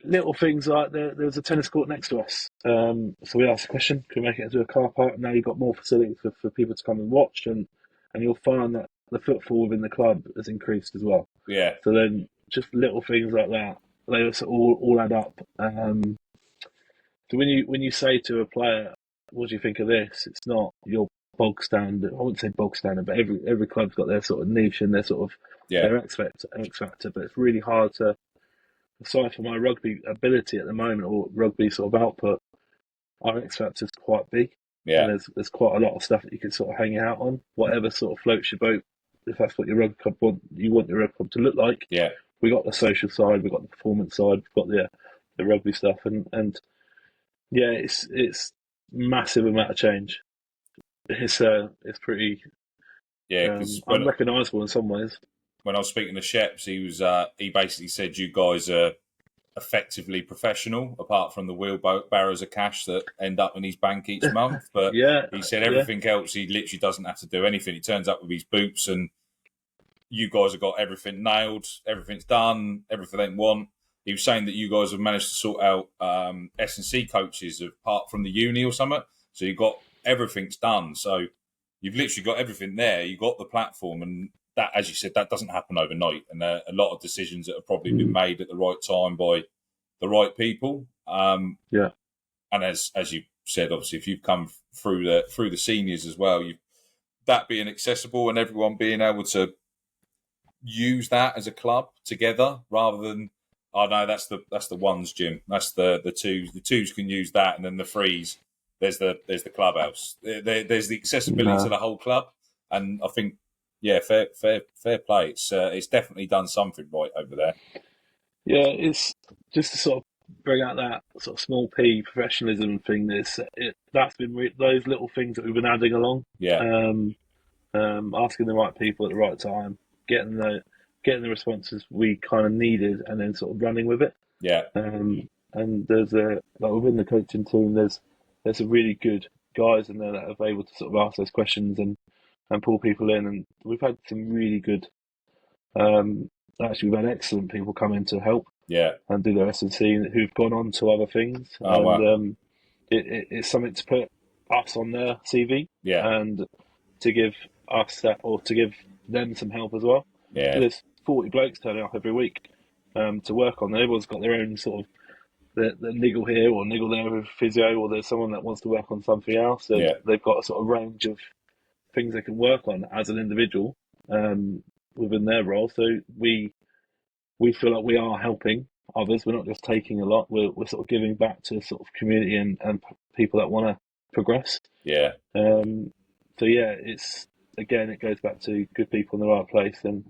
Speaker 3: little things like there's a tennis court next to us. So we asked the question, can we make it into a car park? Now you've got more facilities for people to come and watch, and you'll find that the footfall within the club has increased as well.
Speaker 1: Yeah.
Speaker 3: So then just little things like that, they all add up. So when you say to a player, what do you think of this? It's not your bog standard. I wouldn't say bog standard, but every club's got their sort of niche and their sort of their X factor. But it's really hard to, aside from my rugby ability at the moment or rugby sort of output, our X factor is quite big.
Speaker 1: Yeah.
Speaker 3: And there's quite a lot of stuff that you can sort of hang out on, whatever sort of floats your boat. If that's what your rugby club you want your rugby club to look like.
Speaker 1: Yeah.
Speaker 3: We got the social side, we got the performance side, we've got the rugby stuff, and yeah, it's massive amount of change. It's pretty unrecognisable in some ways.
Speaker 1: When I was speaking to Sheps, he basically said you guys are effectively professional, apart from the wheelbarrows of cash that end up in his bank each month. But he said everything else, he literally doesn't have to do anything. He turns up with his boots, and you guys have got everything nailed, everything's done, everything they want. He was saying that you guys have managed to sort out S&C coaches apart from the uni or something. So you've got everything's done. So you've literally got everything there. You've got the platform, and that, as you said, that doesn't happen overnight. And a lot of decisions that have probably been made at the right time by the right people. And as you said, obviously, if you've come through the seniors as well, that being accessible and everyone being able to use that as a club together rather than, oh no, that's the ones gym, that's the twos. The twos can use that, and then the threes, there's the clubhouse. There's the accessibility to the whole club, and I think fair play. It's definitely done something right over there.
Speaker 3: Yeah, it's just to sort of bring out that sort of small P professionalism thing. That's been those little things that we've been adding along.
Speaker 1: Yeah.
Speaker 3: Asking the right people at the right time, getting the responses we kind of needed, and then sort of running with it.
Speaker 1: Yeah.
Speaker 3: And there's within the coaching team, there's some really good guys in there that are able to sort of ask those questions and pull people in, and we've had some really good. Actually, we've had excellent people come in to help.
Speaker 1: Yeah.
Speaker 3: And do their S&C who've gone on to other things.
Speaker 1: Wow.
Speaker 3: It's something to put us on their CV.
Speaker 1: Yeah.
Speaker 3: And to give us that, or to give them some help as well.
Speaker 1: Yeah.
Speaker 3: So there's 40 blokes turning up every week to work on. Everyone's got their own sort of the niggle here or niggle there with physio, or there's someone that wants to work on something else. And they've got a sort of range of things they can work on as an individual within their role. So we feel like we are helping others. We're not just taking a lot. We're sort of giving back to sort of community and people that want to progress.
Speaker 1: Yeah.
Speaker 3: So yeah, it goes back to good people in the right place and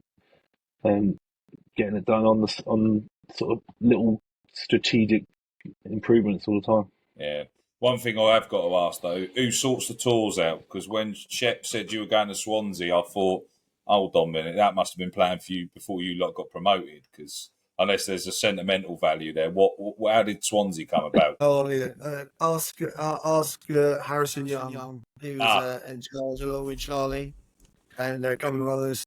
Speaker 3: getting it done on sort of little strategic improvements all the time.
Speaker 1: Yeah. One thing I have got to ask though, who sorts the tours out? Because when Shep said you were going to Swansea, I thought, hold on a minute, that must have been planned for you before you lot got promoted, because unless there's a sentimental value there, how did Swansea come about?
Speaker 2: Oh yeah, ask Harrison Young. He was in charge along with Charlie and a couple of others.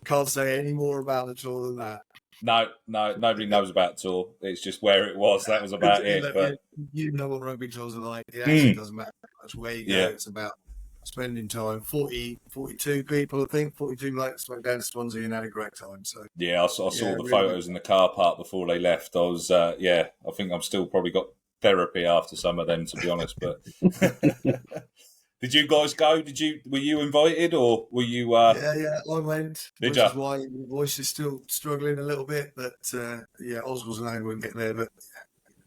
Speaker 2: Can't say any more about the tour than that.
Speaker 1: No, nobody knows about tour. It's just where it was. That was about it. But
Speaker 2: you know what rugby tours are like. It actually doesn't matter much where you go.
Speaker 1: Yeah.
Speaker 2: It's about spending time. 42 people, I think, 42 mates went down to Swansea and had a great time. So
Speaker 1: yeah, I saw the
Speaker 2: really
Speaker 1: photos in the car park before they left. I was, I think I'm still probably got therapy after some of them, to be honest. But did you guys go? Were you invited, or were you?
Speaker 2: Yeah, I went.
Speaker 1: Did
Speaker 2: which
Speaker 1: ya?
Speaker 2: is why my voice is still struggling a little bit. But Oswald's name wouldn't get there, but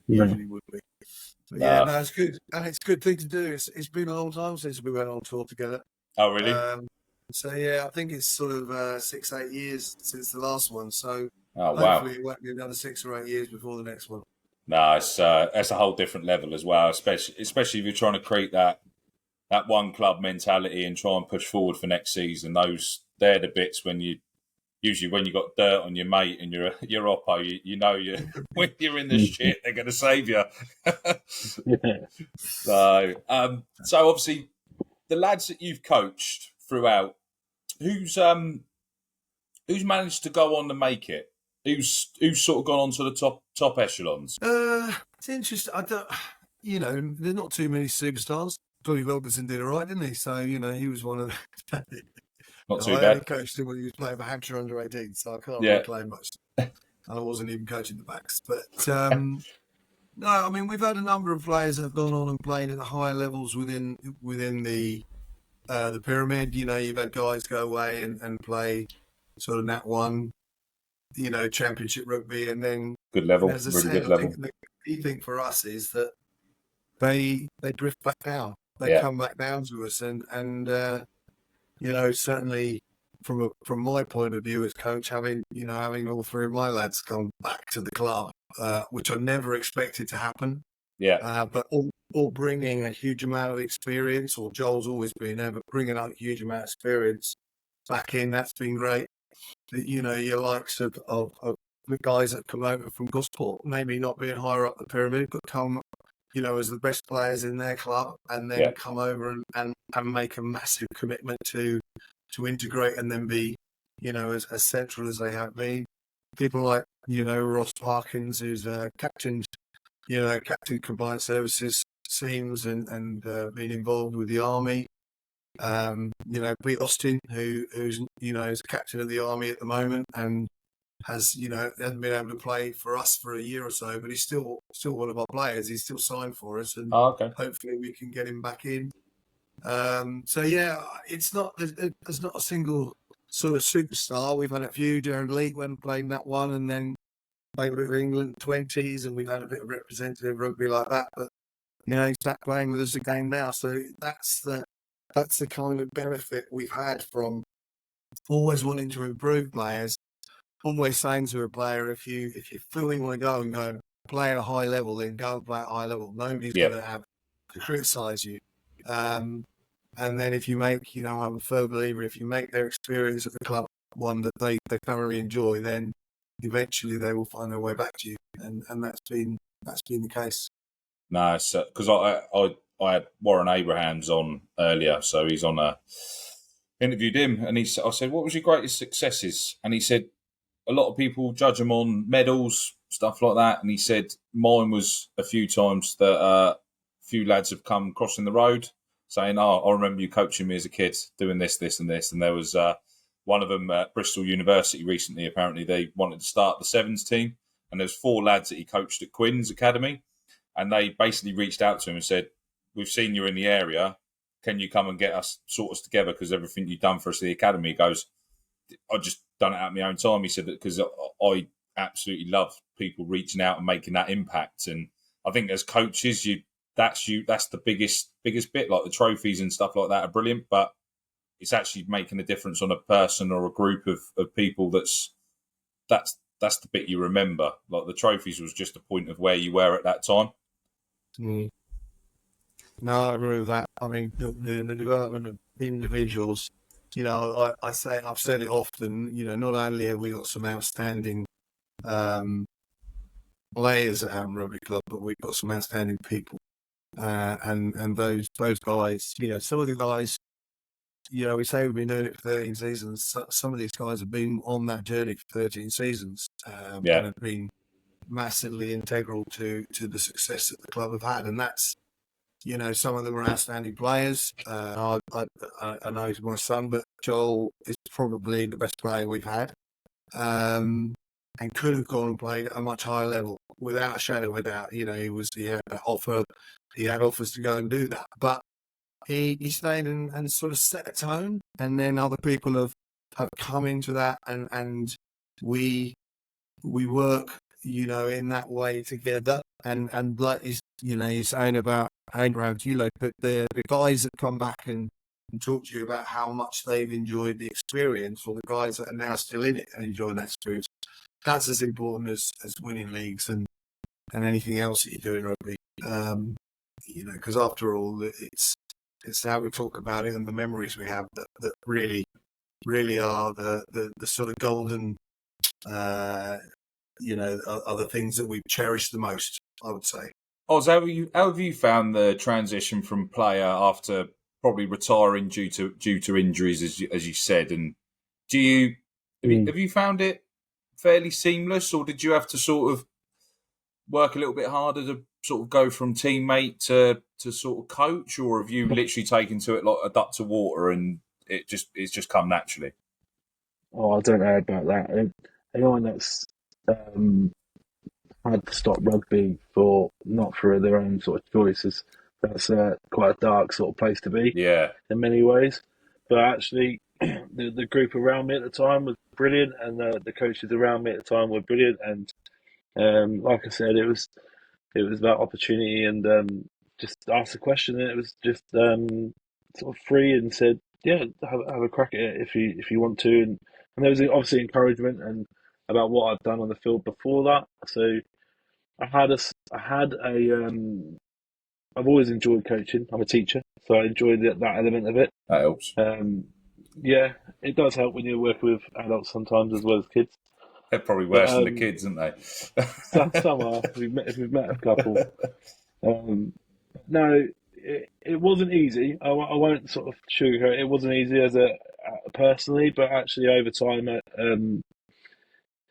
Speaker 2: usually would be. But no, it's good, and it's a good thing to do. It's been a long time since we went on tour together.
Speaker 1: Oh, really?
Speaker 2: So I think it's sort of 6-8 years since the last one. So
Speaker 1: wow.
Speaker 2: Hopefully it won't be another 6 or 8 years before the next one.
Speaker 1: No, it's that's a whole different level as well. Especially if you're trying to create that one club mentality and try and push forward for next season. They're the bits when you got dirt on your mate and you're oppo, you know when you're in the shit, they're going to save you. So obviously the lads that you've coached throughout, who's managed to go on to make it? Who's sort of gone on to the top echelons?
Speaker 2: It's interesting. I don't, there's not too many superstars. Tony Wilkinson did all right, didn't he? So he was one of the.
Speaker 1: Not too
Speaker 2: I
Speaker 1: bad.
Speaker 2: only coached him when he was playing for Hampshire under 18, so I can't really claim much. And I wasn't even coaching the backs. But no, I mean, we've had a number of players that have gone on and played at the higher levels within the pyramid. You've had guys go away and play sort of Nat 1, championship rugby, and then
Speaker 1: good level,
Speaker 2: as I
Speaker 1: really
Speaker 2: said,
Speaker 1: good
Speaker 2: I
Speaker 1: level.
Speaker 2: think the key thing for us is that they drift back down. They come back down to us, and certainly from my point of view as coach, having all three of my lads come back to the club, which I never expected to happen.
Speaker 1: Yeah.
Speaker 2: But all bringing a huge amount of experience, or Joel's always been there, but bringing out a huge amount of experience back in, that's been great. Your likes of the guys that come over from Gosport, maybe not being higher up the pyramid, but come, as the best players in their club, and then come over and make a massive commitment to integrate and then be, as central as they have been. People like, Ross Parkins, who's captain combined services teams and been involved with the army. Pete Austin, who's is captain of the army at the moment and hasn't been able to play for us for a year or so, but he's still one of our players. He's still signed for us, and hopefully we can get him back in. It's not there's not a single sort of superstar. We've had a few. Darren Leake went and played that one, and then played with England 20s, and we've had a bit of representative rugby like that. But he's back playing with us again now. So that's the kind of benefit we've had from always wanting to improve players. Always saying to a player, if you fully want to go and go play at a high level, then go and play at a high level. Nobody's going to have to criticise you. And then if you make, I'm a firm believer, if you make their experience at the club one that they thoroughly enjoy, then eventually they will find their way back to you. And that's been the case.
Speaker 1: Nice, because I had Warren Abrahams on earlier, so he's on interviewed him, and I said, what was your greatest successes? And he said, a lot of people judge him on medals, stuff like that. And he said, mine was a few times that a few lads have come crossing the road saying, I remember you coaching me as a kid doing this, this and this. And there was one of them at Bristol University recently, apparently they wanted to start the sevens team. And there's 4 lads that he coached at Quinn's Academy. And they basically reached out to him and said, we've seen you in the area. Can you come and get us, sort us together? Because everything you've done for us at the academy. He goes, I just done it at my own time. He said that because I absolutely love people reaching out and making that impact. And I think as coaches, that's the biggest bit. Like the trophies and stuff like that are brilliant, but it's actually making a difference on a person or a group of people. That's the bit you remember. Like the trophies was just a point of where you were at that time.
Speaker 2: No, I agree with that. I mean, the development of individuals I've said it often, not only have we got some outstanding players at Havant Rugby Club, but we've got some outstanding people. And those guys, some of the guys, we say we've been doing it for 13 seasons. Some of these guys have been on that journey for 13 seasons and have been massively integral to the success that the club have had. And that's, some of them are outstanding players. I know he's my son, but Joel is probably the best player we've had, and could have gone and played at a much higher level without a shadow of a doubt. He had an offer, he had offers to go and do that, but he stayed and sort of set a tone, and then other people have come into that, and we work, in that way together, and like you're saying about Abraham, but the guys that come back and talk to you about how much they've enjoyed the experience, or the guys that are now still in it and enjoying that experience, that's as important as winning leagues and anything else that you do in rugby. Because after all, it's how we talk about it and the memories we have that really are the sort of golden, are the things that we cherish the most, I would say.
Speaker 1: Oz, how have you found the transition from player after probably retiring due to injuries, as you said? And have you found it fairly seamless, or did you have to sort of work a little bit harder to sort of go from teammate to sort of coach, or have you literally taken to it like a duck to water and it's just come naturally?
Speaker 3: Oh, I don't know about that. Anyone that's had to stop rugby not for their own sort of choices, that's quite a dark sort of place to be.
Speaker 1: Yeah,
Speaker 3: in many ways. But actually, the group around me at the time was brilliant, and the coaches around me at the time were brilliant. And like I said, it was that opportunity, and just asked a question, and it was just sort of free, and said, yeah, have a crack at it if you want to. And there was obviously encouragement and about what I'd done on the field before that. So I've always enjoyed coaching. I'm a teacher, so I enjoyed that element of it.
Speaker 1: that helps.
Speaker 3: Yeah, it does help when you're working with adults sometimes as well as kids.
Speaker 1: They're probably worse than the kids, aren't they?
Speaker 3: Some are. We've met a couple. No, it wasn't easy. I won't sort of sugarcoat it. It wasn't easy as personally, but actually over time,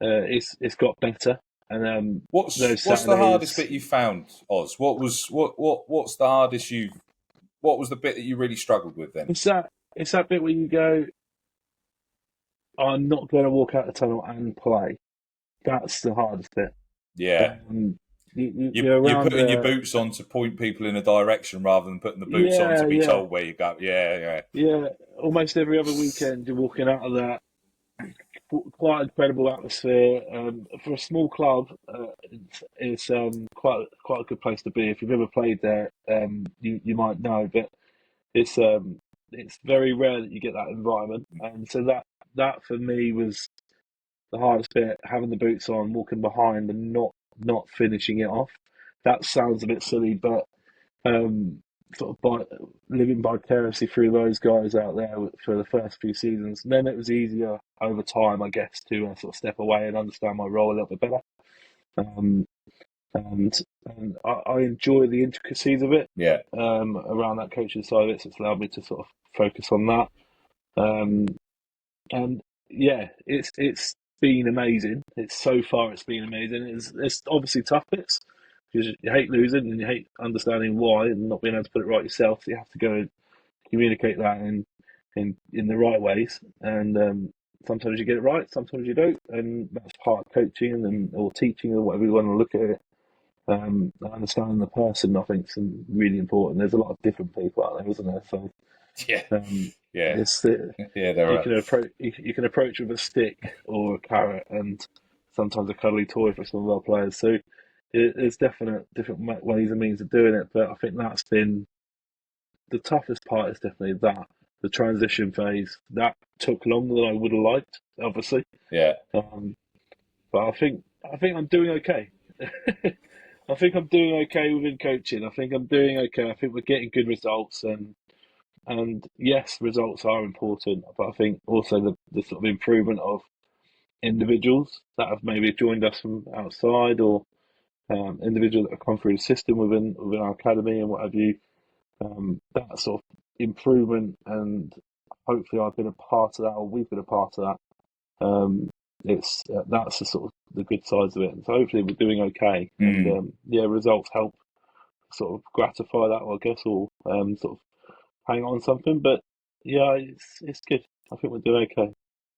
Speaker 3: it's got better. And
Speaker 1: what's the hardest bit you found, Oz? What's the hardest what was the bit that you really struggled with then?
Speaker 3: It's that bit where you go, I'm not going to walk out the tunnel and play. That's the hardest bit.
Speaker 1: Yeah. You're putting your boots on to point people in a direction rather than putting the boots on to be told where you go. Yeah.
Speaker 3: Almost every other weekend you're walking out of that quite incredible atmosphere. For a small club, it's quite a good place to be. If you've ever played there, you might know, but it's very rare that you get that environment, and so that for me was the hardest bit, having the boots on, walking behind and not finishing it off. That sounds a bit silly, but sort of living vicariously through those guys out there for the first few seasons. And then it was easier over time, I guess, to sort of step away and understand my role a little bit better. And I enjoy the intricacies of it.
Speaker 1: Yeah.
Speaker 3: Around that coaching side of it, so it's allowed me to sort of focus on that. And yeah, it's been amazing. It's been amazing. It's obviously tough bits because you hate losing and you hate understanding why and not being able to put it right yourself. So you have to go and communicate that in the right ways. And sometimes you get it right, sometimes you don't, and that's part of coaching or teaching or whatever you want to look at it. Understanding the person, I think, is really important. There's a lot of different people out there, isn't there? So you can approach with a stick or a carrot, and sometimes a cuddly toy for some of our players. So there's different ways and means of doing it. But I think that's been the toughest part. Is definitely the transition phase that took longer than I would have liked, obviously.
Speaker 1: Yeah.
Speaker 3: But I think I'm doing okay. I think I'm doing okay within coaching. I think I'm doing okay. I think we're getting good results, and And yes, results are important, but I think also the sort of improvement of individuals that have maybe joined us from outside, or individuals that have come through the system within our academy and what have you. That sort of improvement, and hopefully I've been a part of that, or we've been a part of that. It's that's the sort of the good sides of it, and so hopefully we're doing okay. And results help sort of gratify that, I guess, or sort of hang on something. But yeah, it's good. I think we're doing okay.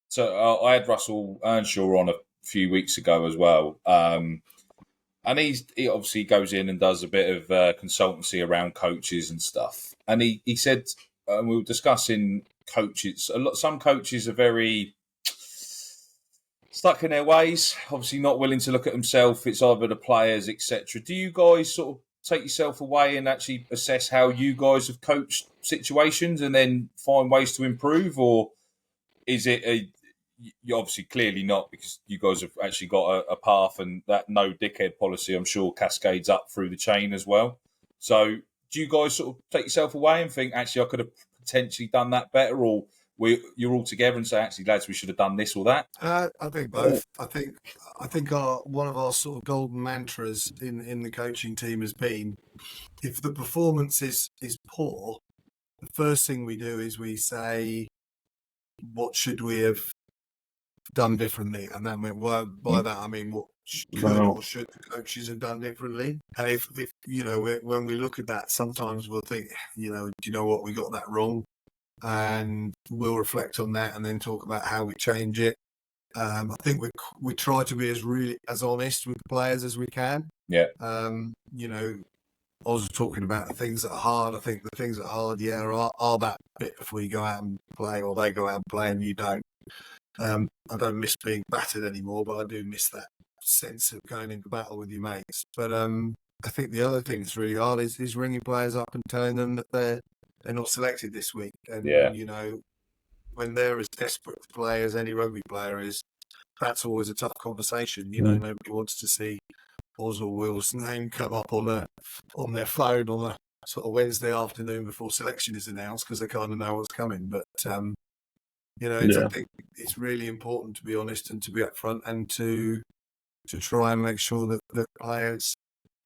Speaker 1: So I had Russell Earnshaw on a few weeks ago as well. And he obviously goes in and does a bit of consultancy around coaches and stuff. And he said, we were discussing coaches. Some coaches are very stuck in their ways. Obviously, not willing to look at themselves. It's either the players, etc. Do you guys sort of take yourself away and actually assess how you guys have coached situations and then find ways to improve, or is it you obviously clearly not, because you guys have actually got a path, and that no dickhead policy, I'm sure, cascades up through the chain as well. So do you guys sort of take yourself away and think, actually, I could have potentially done that better, or you're all together and say, actually, lads, we should have done this or that?
Speaker 2: I think both. I think one of our sort of golden mantras in the coaching team has been, if the performance is poor, the first thing we do is we say, what should we have done differently? And then by that I mean, what could or should the coaches have done differently? And if when we look at that, sometimes we'll think, do you know what, we got that wrong, and we'll reflect on that and then talk about how we change it. I think we try to be as honest with the players as we can.
Speaker 1: Yeah.
Speaker 2: I was talking about the things that are hard. I think the things that are hard, are that bit if we go out and play, or they go out and play and you don't. I don't miss being battered anymore, but I do miss that sense of going into battle with your mates. But I think the other thing that's really hard is ringing players up and telling them that they're not selected this week. And, when they're as desperate to play as any rugby player is, that's always a tough conversation. Nobody wants to see Oz or Will's name come up on their phone on a sort of Wednesday afternoon before selection is announced, because they kind of know what's coming. But I think it's really important to be honest and to be upfront, and to try and make sure that players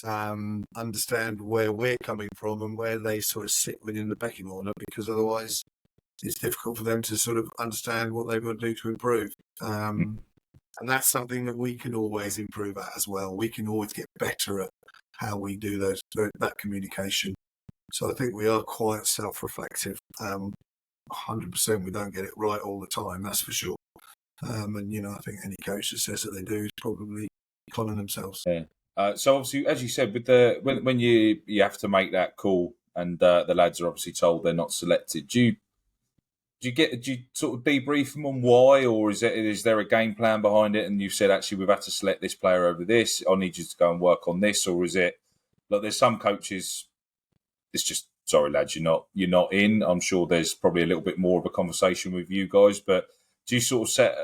Speaker 2: understand where we're coming from and where they sort of sit within the pecking order, because otherwise it's difficult for them to sort of understand what they've got to do to improve. And that's something that we can always improve at as well. We can always get better at how we do that communication. So I think we are quite self-reflective. 100% we don't get it right all the time, that's for sure. And I think any coach that says that they do is probably conning themselves.
Speaker 1: Yeah. So obviously, as you said, with when you have to make that call, and the lads are obviously told they're not selected, do you sort of debrief them on why, or is there a game plan behind it? And you've said, actually, we've had to select this player over this. I need you to go and work on this, or is it like there's some coaches? It's just, sorry, lads, you're not in. I'm sure there's probably a little bit more of a conversation with you guys, but do you sort of set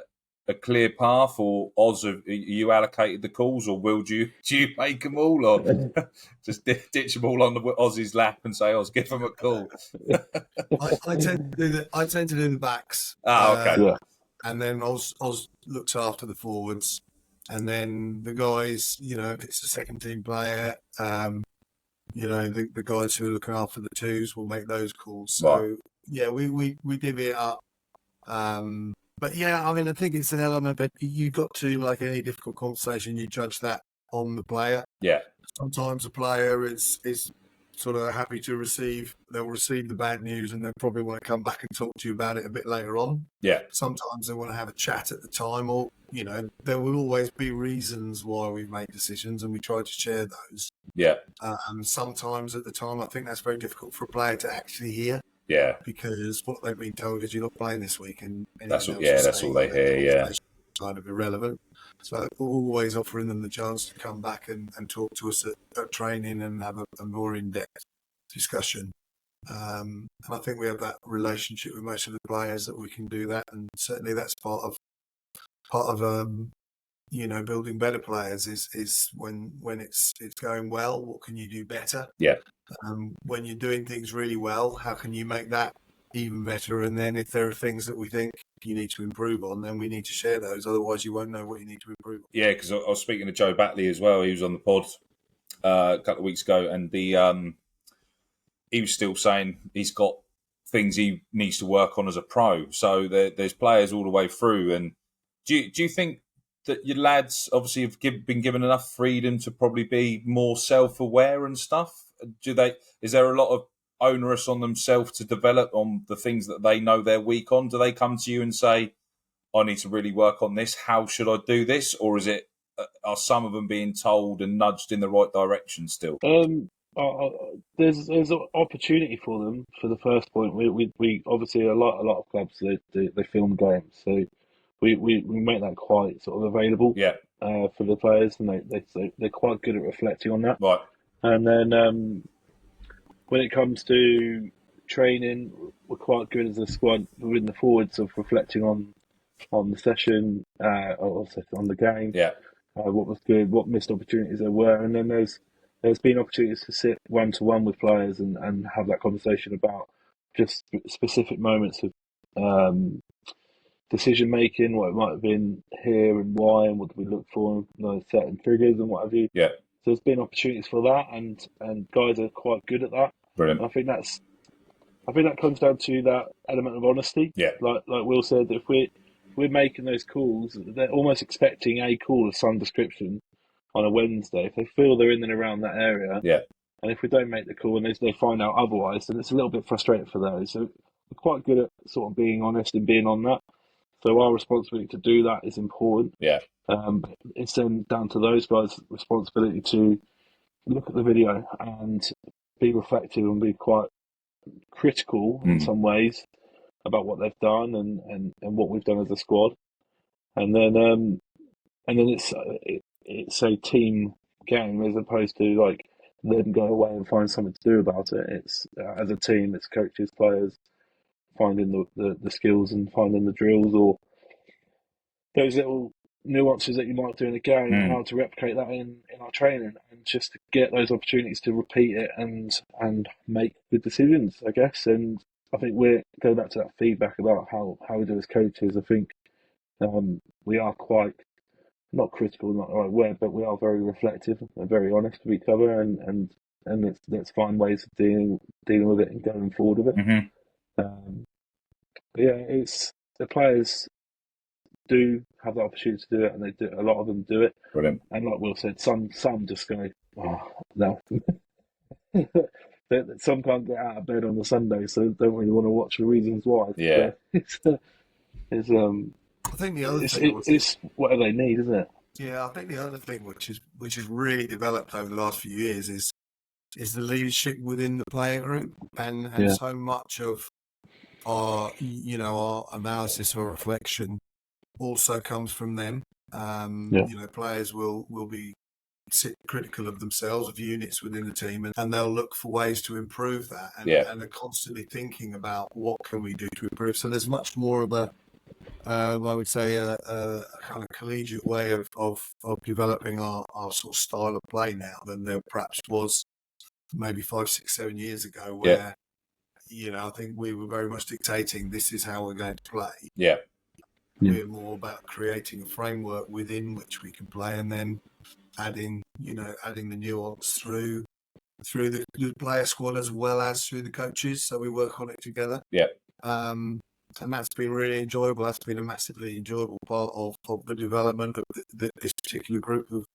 Speaker 1: a clear path, or Oz, are you allocated the calls, or do you make them all, or just ditch them all on Oz's lap and say, Oz, give them a call?
Speaker 2: I tend to do the backs.
Speaker 1: Okay.
Speaker 2: And then Oz looks after the forwards, and then the guys, if it's a second team player, the guys who are looking after the twos will make those calls. So we divvy it up. But I think it's an element, but you've got to, like any difficult conversation, you judge that on the player.
Speaker 1: Yeah.
Speaker 2: Sometimes a player is sort of happy to they'll receive the bad news, and they'll probably want to come back and talk to you about it a bit later on.
Speaker 1: Yeah.
Speaker 2: Sometimes they want to have a chat at the time, or, there will always be reasons why we make decisions, and we try to share those.
Speaker 1: Yeah.
Speaker 2: Sometimes at the time, I think that's very difficult for a player to actually hear.
Speaker 1: Yeah.
Speaker 2: Because what they've been told is you're not playing this week, and
Speaker 1: that's all they hear. Yeah.
Speaker 2: Kind of irrelevant. So always offering them the chance to come back and talk to us at training and have a more in-depth discussion. And I think we have that relationship with most of the players that we can do that, and certainly that's part of building better players is when it's going well, what can you do better?
Speaker 1: Yeah.
Speaker 2: When you're doing things really well, how can you make that even better. And then if there are things that we think you need to improve on, then we need to share those. Otherwise, you won't know what you need to improve on.
Speaker 1: Yeah, because I was speaking to Joe Batley as well. He was on the pod a couple of weeks ago, and he was still saying he's got things he needs to work on as a pro. So there's players all the way through. And do you think that your lads obviously have been given enough freedom to probably be more self-aware and stuff? Is there a lot of onerous on themselves to develop on the things that they know they're weak on? Do they come to you and say, I need to really work on this, how should I do this? Or is it, are some of them being told and nudged in the right direction still?
Speaker 3: There's an opportunity for them. For the first point, we obviously a lot of clubs they film games, so we make that quite sort of available for the players, and they're quite good at reflecting on that.
Speaker 1: Right.
Speaker 3: And then when it comes to training, we're quite good as a squad within the forwards of reflecting on the session, or on the game.
Speaker 1: Yeah.
Speaker 3: What was good, what missed opportunities there were, and then there's been opportunities to sit one-to-one with players and have that conversation about just specific moments of decision making, what it might have been here and why, and what do we look for, certain triggers and what have you.
Speaker 1: Yeah.
Speaker 3: So there's been opportunities for that, and guys are quite good at that.
Speaker 1: Brilliant.
Speaker 3: And I think that comes down to that element of honesty.
Speaker 1: Yeah.
Speaker 3: Like Will said, if we're making those calls, they're almost expecting a call of some description on a Wednesday. If they feel they're in and around that area, and if we don't make the call and they find out otherwise, then it's a little bit frustrating for those. So we're quite good at sort of being honest and being on that. So our responsibility to do that is important.
Speaker 1: Yeah.
Speaker 3: It's then down to those guys' responsibility to look at the video and be reflective and be quite critical in some ways about what they've done and what we've done as a squad. And then it's a team game as opposed to like them go away and find something to do about it. It's as a team, it's coaches, players finding the skills and finding the drills or those little nuances that you might do in a game and how to replicate that in our training and just to get those opportunities to repeat it and make good decisions, I guess. And I think we're going back to that feedback about how we do as coaches. I think we are quite not critical, not the right word, but we are very reflective and very honest with each other, and let's find ways of dealing with it and going forward with it.
Speaker 1: Mm-hmm.
Speaker 3: It's the players do have the opportunity to do it, and they do. A lot of them do it.
Speaker 1: Brilliant.
Speaker 3: And like Will said, some just go, oh no. Some can't get out of bed on the Sunday, so don't really want to watch for reasons why.
Speaker 1: Yeah.
Speaker 2: I think the other thing
Speaker 3: it's whatever they need, isn't it?
Speaker 2: Yeah, I think the other thing which has really developed over the last few years is the leadership within the player group, and so much of our analysis or reflection also comes from them. Players will be critical of themselves, of units within the team, and they'll look for ways to improve that, and are constantly thinking about what can we do to improve. So there's much more of I would say a kind of collegiate way of developing our sort of style of play now than there perhaps was maybe 5, 6, 7 years ago, where I think we were very much dictating this is how we're going to play.
Speaker 1: Yeah.
Speaker 2: We're more about creating a framework within which we can play, and then adding the nuance through the player squad as well as through the coaches. So we work on it together.
Speaker 1: Yeah.
Speaker 2: And that's been really enjoyable. That's been a massively enjoyable part of the development of this particular group of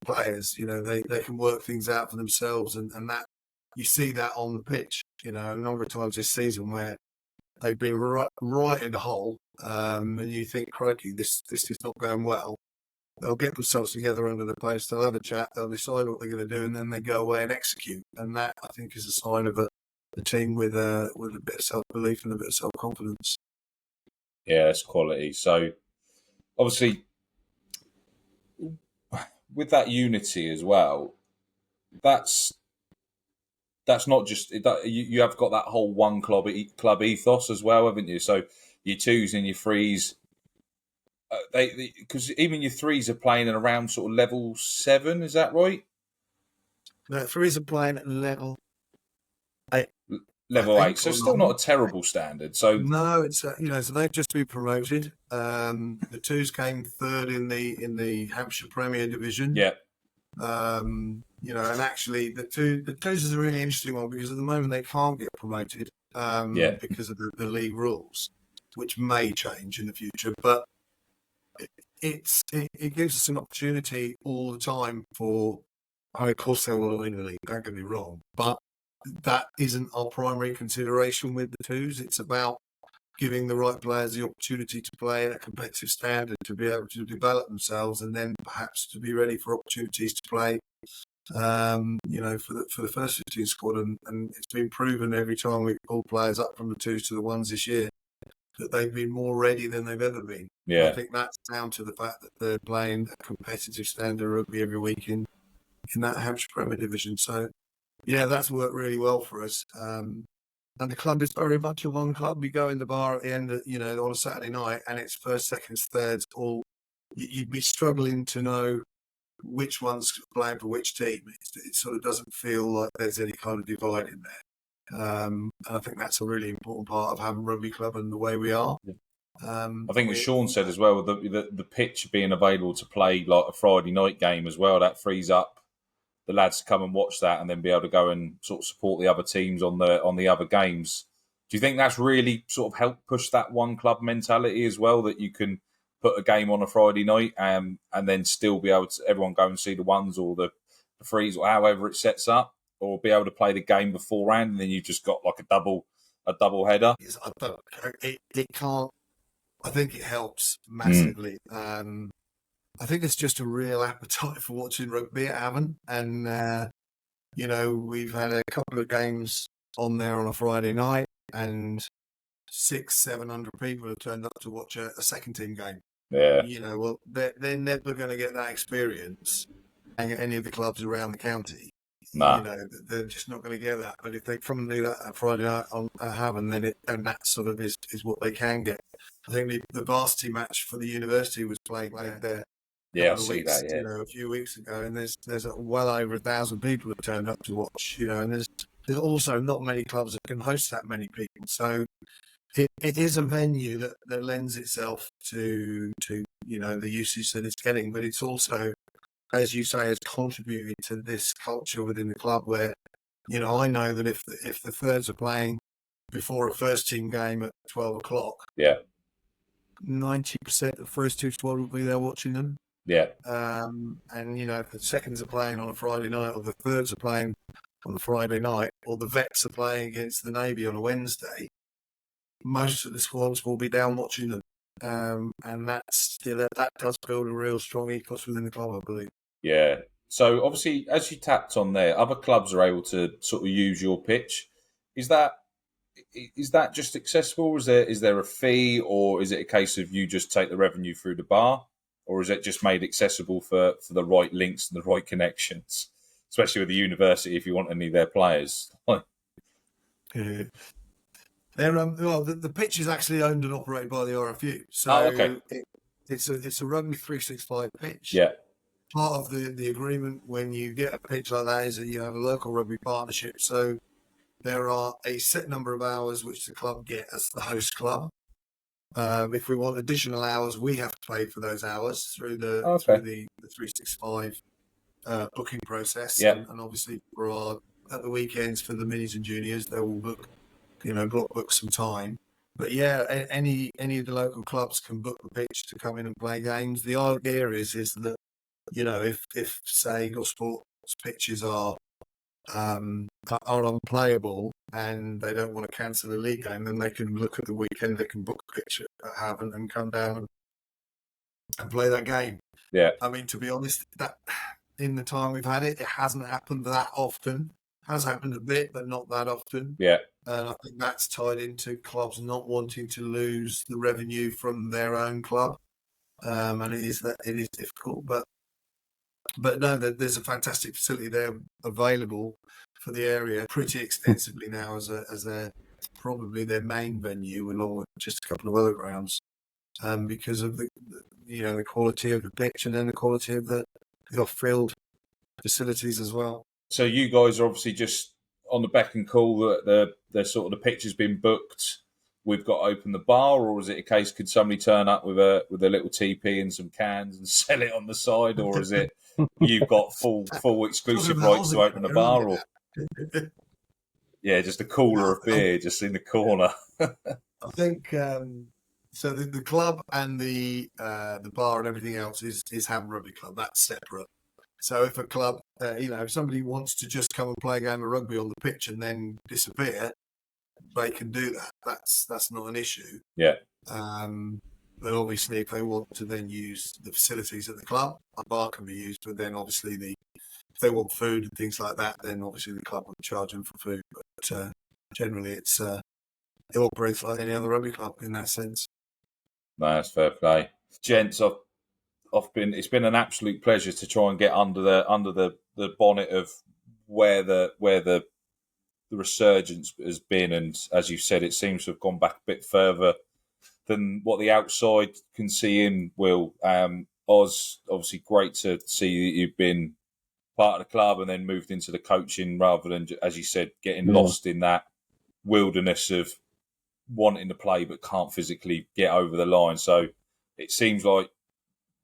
Speaker 2: players. They can work things out for themselves, and that you see that on the pitch. A number of times this season where they've been right in the hole, and you think, crikey, this is not going well. They'll get themselves together under the place, they'll have a chat, they'll decide what they're going to do, and then they go away and execute. And that, I think, is a sign of a team with a bit of self-belief and a bit of self-confidence.
Speaker 1: Yeah, that's quality. So, obviously, with that unity as well, that's not just you have got that whole one club ethos as well, haven't you? So your twos and your threes, because even your threes are playing at around sort of level 7, is that right?
Speaker 2: No, threes are playing at level 8.
Speaker 1: Level 8. So still not a terrible standard. So
Speaker 2: no, it's so they've just been promoted. The twos came third in the Hampshire Premier Division.
Speaker 1: Yeah.
Speaker 2: And actually the twos is a really interesting one because at the moment they can't get promoted because of the league rules, which may change in the future. But it gives us an opportunity all the time of course they will win the league, don't get me wrong, but that isn't our primary consideration with the twos. It's about giving the right players the opportunity to play at a competitive standard, to be able to develop themselves, and then perhaps to be ready for opportunities to play, for the first 15 squad. And it's been proven every time we pull players up from the twos to the ones this year that they've been more ready than they've ever been.
Speaker 1: Yeah.
Speaker 2: I think that's down to the fact that they're playing a competitive standard rugby every week in that Hampshire Premier Division. So, yeah, that's worked really well for us. And the club is very much a one club. We go in the bar at the end of, on a Saturday night, and it's first, seconds, thirds. You'd be struggling to know which one's playing for which team. It sort of doesn't feel like there's any kind of divide in there. And I think that's a really important part of Havant Rugby Club and the way we are.
Speaker 1: I think as Sean said as well, the pitch being available to play like a Friday night game as well, that frees up the lads to come and watch that and then be able to go and sort of support the other teams on the other games. Do you think that's really sort of helped push that one club mentality as well, that you can put a game on a Friday night and then still be able to everyone go and see the ones or the threes or however it sets up, or be able to play the game beforehand and then you've just got like a double header?
Speaker 2: It can't. I think it helps massively. I think it's just a real appetite for watching rugby at Havant. And, we've had a couple of games on there on a Friday night and 600-700 people have turned up to watch a second team game.
Speaker 1: Yeah.
Speaker 2: They're never going to get that experience at any of the clubs around the county.
Speaker 1: Nah.
Speaker 2: They're just not going to get that. But if they come and do that at Friday night on Havant, then that sort of is what they can get. I think the varsity match for the university was played there.
Speaker 1: Yeah, I see that. Yeah,
Speaker 2: a few weeks ago, and there's well over 1,000 people have turned up to watch. And there's also not many clubs that can host that many people. So it is a venue that lends itself to the usage that it's getting, but it's also, as you say, has contributed to this culture within the club where, I know that if the thirds are playing before a first team game at 12 o'clock, 90% of the first two squad will be there watching them.
Speaker 1: Yeah.
Speaker 2: If the seconds are playing on a Friday night, or the thirds are playing on the Friday night, or the vets are playing against the Navy on a Wednesday, most of the squads will be down watching them. And that does build a real strong ethos within the club, I believe.
Speaker 1: Yeah. So obviously, as you tapped on there, other clubs are able to sort of use your pitch. Is that just accessible? Is there a fee, or is it a case of you just take the revenue through the bar, or is it just made accessible for the right links and the right connections, especially with the university if you want any of their players?
Speaker 2: Yeah. The pitch is actually owned and operated by the RFU, so
Speaker 1: okay.
Speaker 2: It's a Rugby 365 pitch.
Speaker 1: Yeah.
Speaker 2: Part of the agreement when you get a pitch like that is that you have a local rugby partnership. So there are a set number of hours which the club get as the host club. If we want additional hours, we have to pay for those hours through the 365 booking process.
Speaker 1: Yeah.
Speaker 2: And obviously at the weekends for the minis and juniors, they will book some time. But yeah, any of the local clubs can book the pitch to come in and play games. The idea is that, if say Gosport pitches are unplayable and they don't want to cancel a league game, then they can look at the weekend, they can book a pitch at Havant and come down and play that game.
Speaker 1: Yeah.
Speaker 2: I mean, to be honest, that in the time we've had it hasn't happened that often. It has happened a bit, but not that often.
Speaker 1: Yeah.
Speaker 2: And I think that's tied into clubs not wanting to lose the revenue from their own club. And it is difficult, but no, there's a fantastic facility there available for the area pretty extensively now as probably their main venue, along with just a couple of other grounds, because of the quality of the pitch and then the quality of the off-field facilities as well.
Speaker 1: So you guys are obviously just on the beck and call that the sort of the pitch has been booked, we've got to open the bar, or is it a case could somebody turn up with a little TP and some cans and sell it on the side, or is it you've got full exclusive rights to open the bar, or just a cooler of beer just in the corner?
Speaker 2: I think so. The club and the bar and everything else is Havant Rugby Club. That's separate. So if a club, if somebody wants to just come and play a game of rugby on the pitch and then disappear, they can do that. That's not an issue.
Speaker 1: Yeah.
Speaker 2: But obviously, if they want to then use the facilities at the club, a bar can be used. But then obviously, if they want food and things like that, then obviously the club will charge them for food. But generally, it operates like any other rugby club in that sense.
Speaker 1: No, that's fair play, gents. It's been an absolute pleasure to try and get under the bonnet of where the resurgence has been, and as you said, it seems to have gone back a bit further than what the outside can see in. Will Oz, obviously great to see that you've been part of the club and then moved into the coaching rather than, as you said, getting lost in that wilderness of wanting to play but can't physically get over the line. So it seems like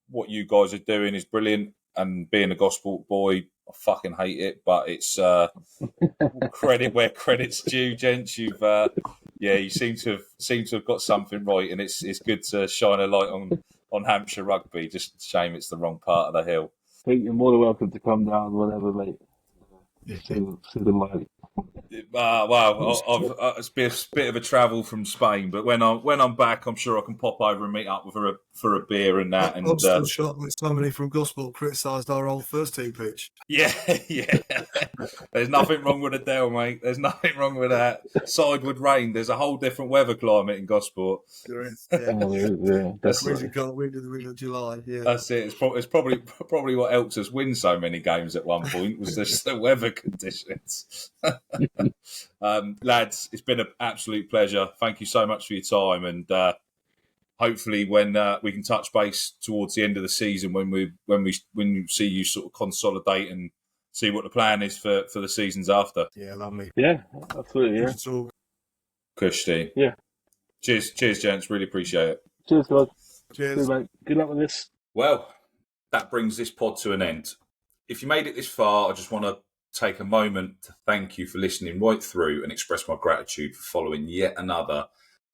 Speaker 1: what you guys are doing is brilliant, and being a gospel boy, I fucking hate it, but it's credit where credit's due, gents. You've you seem to have got something right, and it's good to shine a light on Hampshire rugby. Just a shame it's the wrong part of the hill.
Speaker 3: I think you're more than welcome to come down whenever, mate. See the light.
Speaker 1: It's been a bit of a travel from Spain, but when I'm back, I'm sure I can pop over and meet up with her for a beer and that.
Speaker 2: I'm still shocked that somebody from Gospel criticised our old first team pitch.
Speaker 1: Yeah. There's nothing wrong with Adele, mate. There's nothing wrong with that. Sideward rain. There's a whole different weather climate in Gosport.
Speaker 2: There is.
Speaker 3: Definitely.
Speaker 2: Can't win in the middle of July. Yeah,
Speaker 1: that's it. It's probably what helped us win so many games at one point was just the weather conditions. Lads, it's been an absolute pleasure. Thank you so much for your time, and hopefully when we can touch base towards the end of the season when we see you sort of consolidate and see what the plan is for the seasons after.
Speaker 2: Yeah, lovely.
Speaker 3: Yeah, absolutely. Yeah.
Speaker 1: Kushti.
Speaker 3: Yeah.
Speaker 1: Cheers, gents. Really appreciate it.
Speaker 3: Cheers, guys.
Speaker 2: Cheers,
Speaker 3: mate. Good luck with this.
Speaker 1: Well, that brings this pod to an end. If you made it this far, I just want to take a moment to thank you for listening right through and express my gratitude for following yet another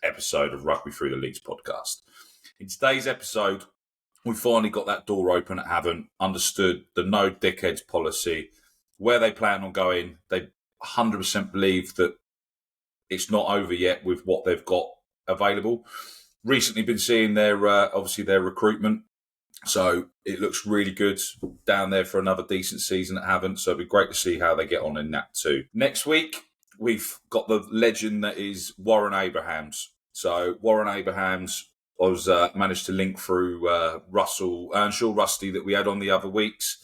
Speaker 1: episode of Rugby Through the Leagues podcast. In today's episode, we finally got that door open at Havant, understood the no dickheads policy, where they plan on going. They 100% believe that it's not over yet with what they've got available. Recently been seeing their recruitment. So it looks really good down there for another decent season at Havant. So it'd be great to see how they get on in that too. Next week, we've got the legend that is Warren Abrahams. So Warren Abrahams, I was managed to link through Russell Earnshaw, Rusty, that we had on the other weeks.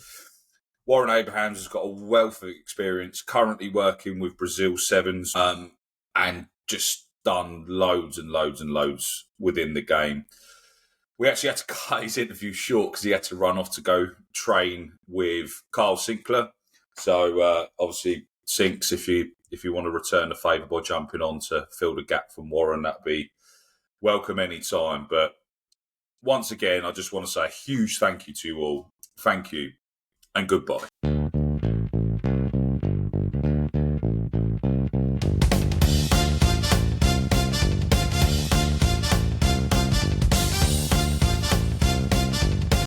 Speaker 1: Warren Abrahams has got a wealth of experience, currently working with Brazil Sevens, and just done loads and loads and loads within the game. We actually had to cut his interview short because he had to run off to go train with Carl Sinclair. So obviously, Sinks, if you want to return the favour by jumping on to fill the gap from Warren, that'd be welcome anytime. But once again, I just want to say a huge thank you to you all. Thank you and goodbye.